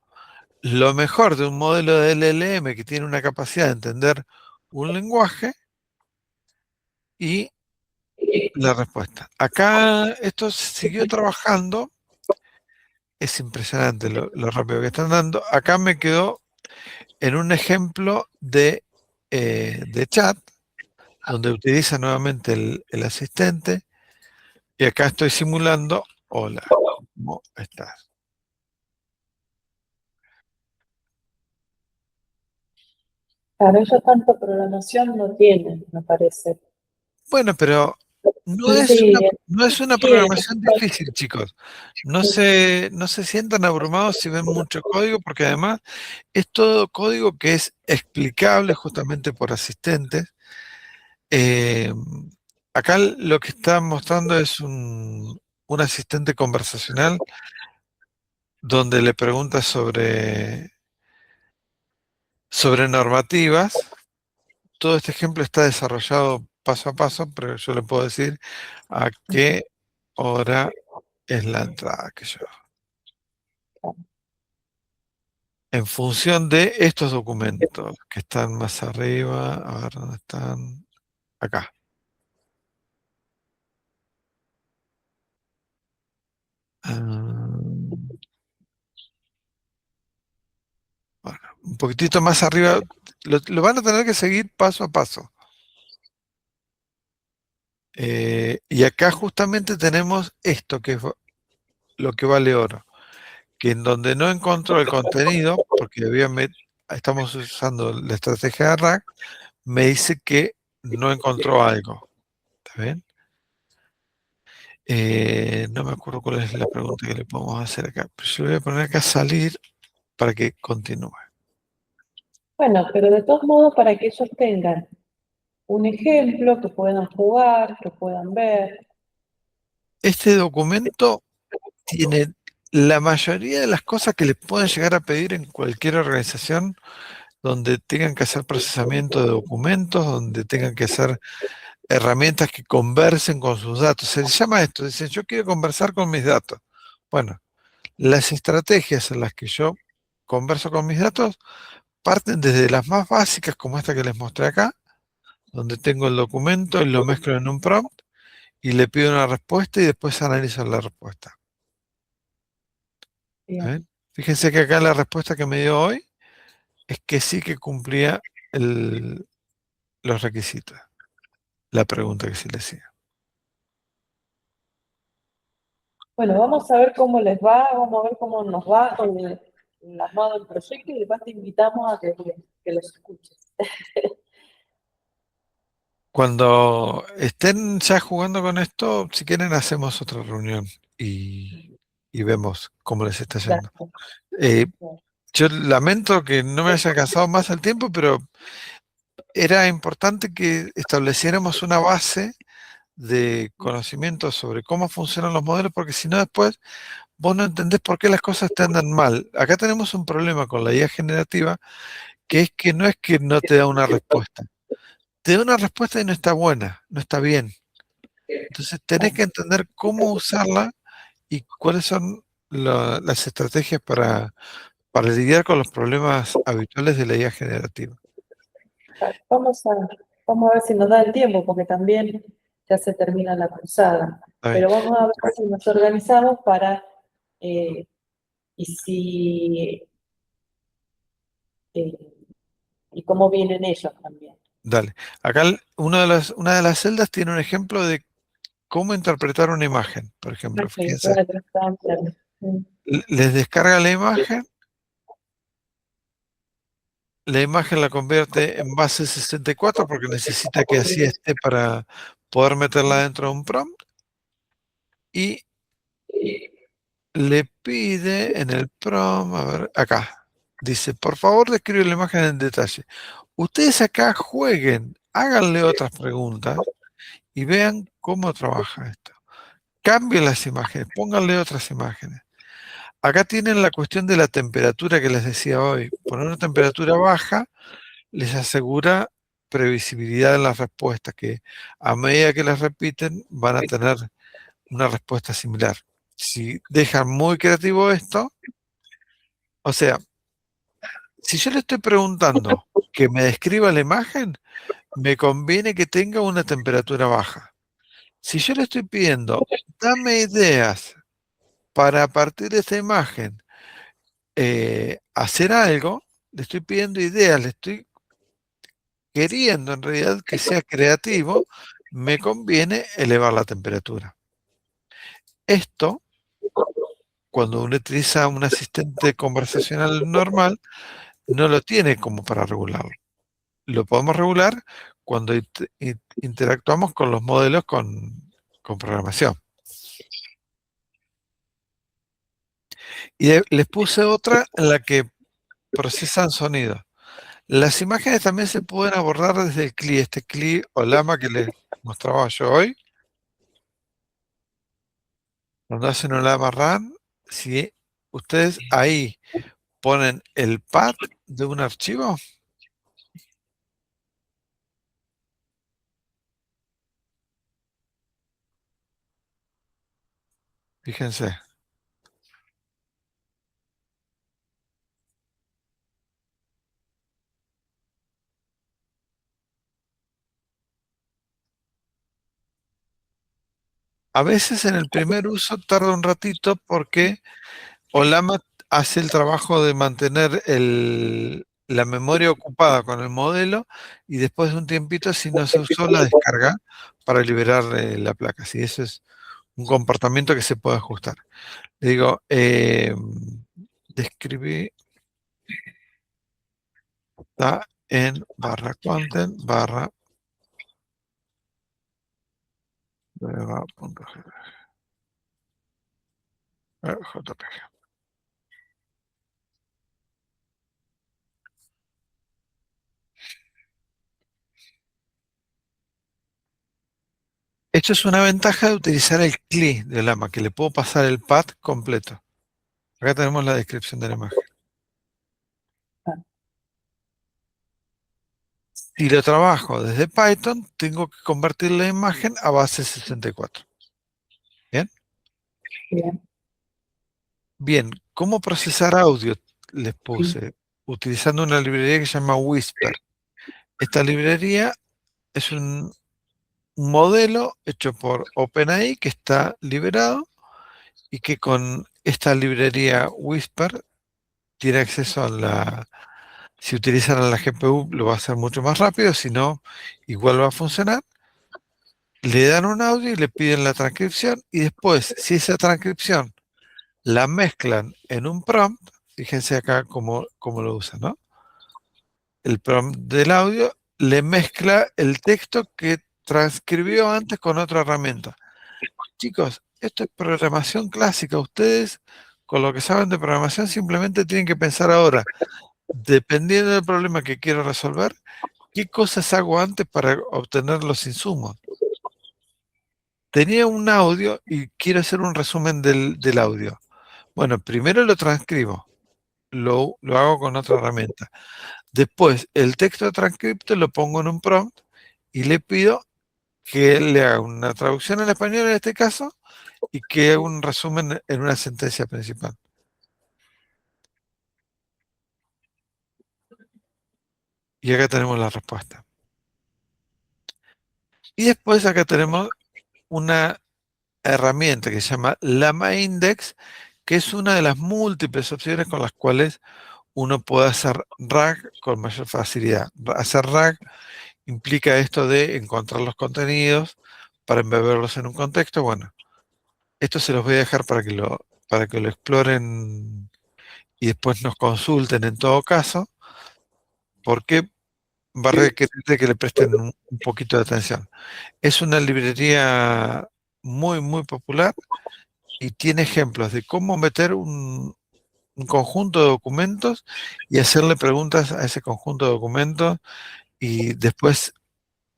lo mejor de un modelo de LLM que tiene una capacidad de entender un lenguaje y la respuesta. Acá esto siguió trabajando. Es impresionante lo rápido que están dando. Acá me quedó en un ejemplo de chat, donde utiliza nuevamente el asistente. Y acá estoy simulando, hola, Ahí está. Claro, ellos tanto programación no tienen, me parece. Bueno, pero no Sí, es sí, no es una sí, programación difícil, chicos. No se sientan abrumados si ven mucho código, porque además es todo código que es explicable justamente por asistentes. Eh, Acá lo que está mostrando es un asistente conversacional donde le pregunta sobre normativas. Todo este ejemplo está desarrollado paso a paso, pero yo le puedo decir a qué hora es la entrada que yo. En función de estos documentos que están más arriba, a ver dónde están, acá. Bueno, un poquitito más arriba, lo van a tener que seguir paso a paso. Y acá justamente tenemos esto, que es lo que vale oro, que en donde no encontró el contenido, porque estamos usando la estrategia de RAG, me dice que no encontró algo. ¿Está bien? No me acuerdo cuál es la pregunta que le podemos hacer acá, pero yo le voy a poner acá salir para que continúe. bueno, pero de todos modos, para que ellos tengan un ejemplo, que puedan jugar, que puedan ver. Este documento tiene la mayoría de las cosas que les pueden llegar a pedir en cualquier organización donde tengan que hacer procesamiento de documentos, donde tengan que hacer herramientas que conversen con sus datos. Se les llama esto, dicen, yo quiero conversar con mis datos. Bueno, las estrategias en las que yo converso con mis datos parten desde las más básicas, como esta que les mostré acá, donde tengo el documento y lo mezclo en un prompt y le pido una respuesta y después analizo la respuesta. ¿Ven? Fíjense que acá la respuesta que me dio hoy es que sí que cumplía los requisitos, la pregunta que sí le hacía. Bueno, vamos a ver cómo les va, vamos a ver cómo nos va con el armado del proyecto y después te invitamos a que los escuches. Cuando estén ya jugando con esto, si quieren hacemos otra reunión y vemos cómo les está yendo. Yo lamento que no me haya alcanzado más el tiempo, pero era importante que estableciéramos una base de conocimiento sobre cómo funcionan los modelos, porque si no después vos no entendés por qué las cosas te andan mal. Acá tenemos un problema con la IA generativa, que es que no es que no te da una respuesta. Te da una respuesta y no está buena, no está bien. Entonces tenés que entender cómo usarla y cuáles son las estrategias para lidiar con los problemas habituales de la IA generativa. Vamos a ver si nos da el tiempo, porque también ya se termina la cruzada. ¿Está bien? Pero vamos a ver si nos organizamos y si, eh, y cómo vienen ellos también. Dale. Acá una de las celdas tiene un ejemplo de cómo interpretar una imagen, por ejemplo. Ok, Fíjense, bueno, está claro. les descarga la imagen la convierte en base 64 porque necesita que así esté para poder meterla dentro de un prompt y le pide en el prompt, a ver, acá, dice, por favor describe la imagen en detalle. Ustedes acá jueguen, háganle otras preguntas y vean cómo trabaja esto. Cambien las imágenes, pónganle otras imágenes. Acá tienen la cuestión de la temperatura que les decía hoy. Poner una temperatura baja les asegura previsibilidad en las respuestas, que a medida que las repiten van a tener una respuesta similar. Si dejan muy creativo esto, o sea, si yo le estoy preguntando que me describa la imagen, me conviene que tenga una temperatura baja. Si yo le estoy pidiendo, dame ideas para a partir de esta imagen hacer algo, le estoy pidiendo ideas, le estoy queriendo en realidad que sea creativo, me conviene elevar la temperatura. Esto, cuando uno utiliza un asistente conversacional normal, no lo tiene como para regularlo. Lo podemos regular cuando interactuamos con los modelos con programación. Y les puse otra en la que procesan sonido. Las imágenes también se pueden abordar desde el CLI, este CLI o Llama que les mostraba yo hoy. Cuando hacen un Llama Run, si ustedes ahí ponen el path de un archivo, fíjense. A veces en el primer uso tarda un ratito porque Olama hace el trabajo de mantener la memoria ocupada con el modelo y después de un tiempito, si no se usó, la descarga para liberar la placa. Sí, eso es un comportamiento que se puede ajustar. Le digo, describí, está en /content .jpg. Esto es una ventaja de utilizar el CLI de Llama, que le puedo pasar el path completo. Acá tenemos la descripción de la imagen. Si lo trabajo desde Python, tengo que convertir la imagen a base 64. ¿Bien? Bien. Bien, ¿cómo procesar audio? Les puse, utilizando una librería que se llama Whisper. Esta librería es un modelo hecho por OpenAI que está liberado y que con esta librería Whisper tiene acceso a la... Si utilizan la GPU lo va a hacer mucho más rápido, si no, igual va a funcionar. Le dan un audio y le piden la transcripción y después, si esa transcripción la mezclan en un prompt, fíjense acá cómo lo usan, ¿no? El prompt del audio le mezcla el texto que transcribió antes con otra herramienta. Chicos, esto es programación clásica. Ustedes, con lo que saben de programación, simplemente tienen que pensar ahora, dependiendo del problema que quiero resolver, ¿qué cosas hago antes para obtener los insumos? Tenía un audio y quiero hacer un resumen del audio. Bueno, primero lo transcribo, lo hago con otra herramienta. Después, el texto transcripto lo pongo en un prompt y le pido que él le haga una traducción en español en este caso y que haga un resumen en una sentencia principal. Y acá tenemos la respuesta. Y después acá tenemos una herramienta que se llama Llama Index, que es una de las múltiples opciones con las cuales uno puede hacer RAG con mayor facilidad. Hacer RAG implica esto de encontrar los contenidos para embeberlos en un contexto. Bueno, esto se los voy a dejar para que lo exploren y después nos consulten en todo caso, porque va a requerir de que le presten un poquito de atención. Es una librería muy, muy popular y tiene ejemplos de cómo meter un conjunto de documentos y hacerle preguntas a ese conjunto de documentos y después,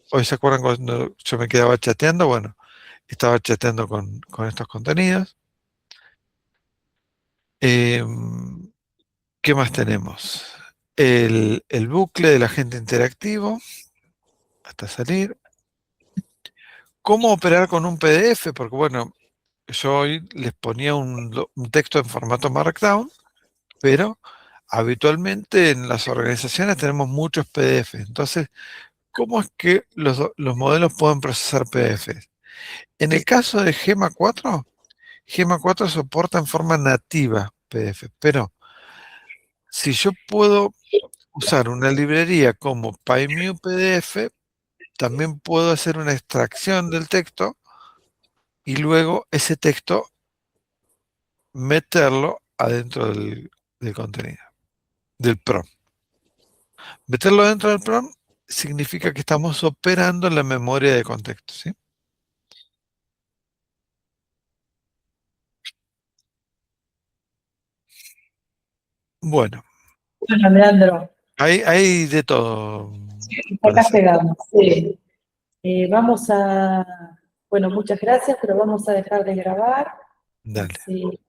hoy se acuerdan cuando yo me quedaba chateando, bueno, estaba chateando con estos contenidos. ¿Qué más tenemos? El bucle del agente interactivo, hasta salir. ¿Cómo operar con un PDF? Porque bueno, yo hoy les ponía un texto en formato Markdown, pero habitualmente en las organizaciones tenemos muchos PDF. Entonces, ¿cómo es que los modelos pueden procesar PDF? En el caso de Gema 4, Gema 4 soporta en forma nativa PDF, pero si yo puedo usar una librería como PyMu PDF, también puedo hacer una extracción del texto y luego ese texto meterlo adentro del contenido, del prompt. Meterlo dentro del prompt significa que estamos operando en la memoria de contexto, ¿sí? Bueno, Bueno, Leandro, hay de todo para acá hacer. pegamos. Sí. Vamos a, bueno, muchas gracias, pero vamos a dejar de grabar. Dale. Sí.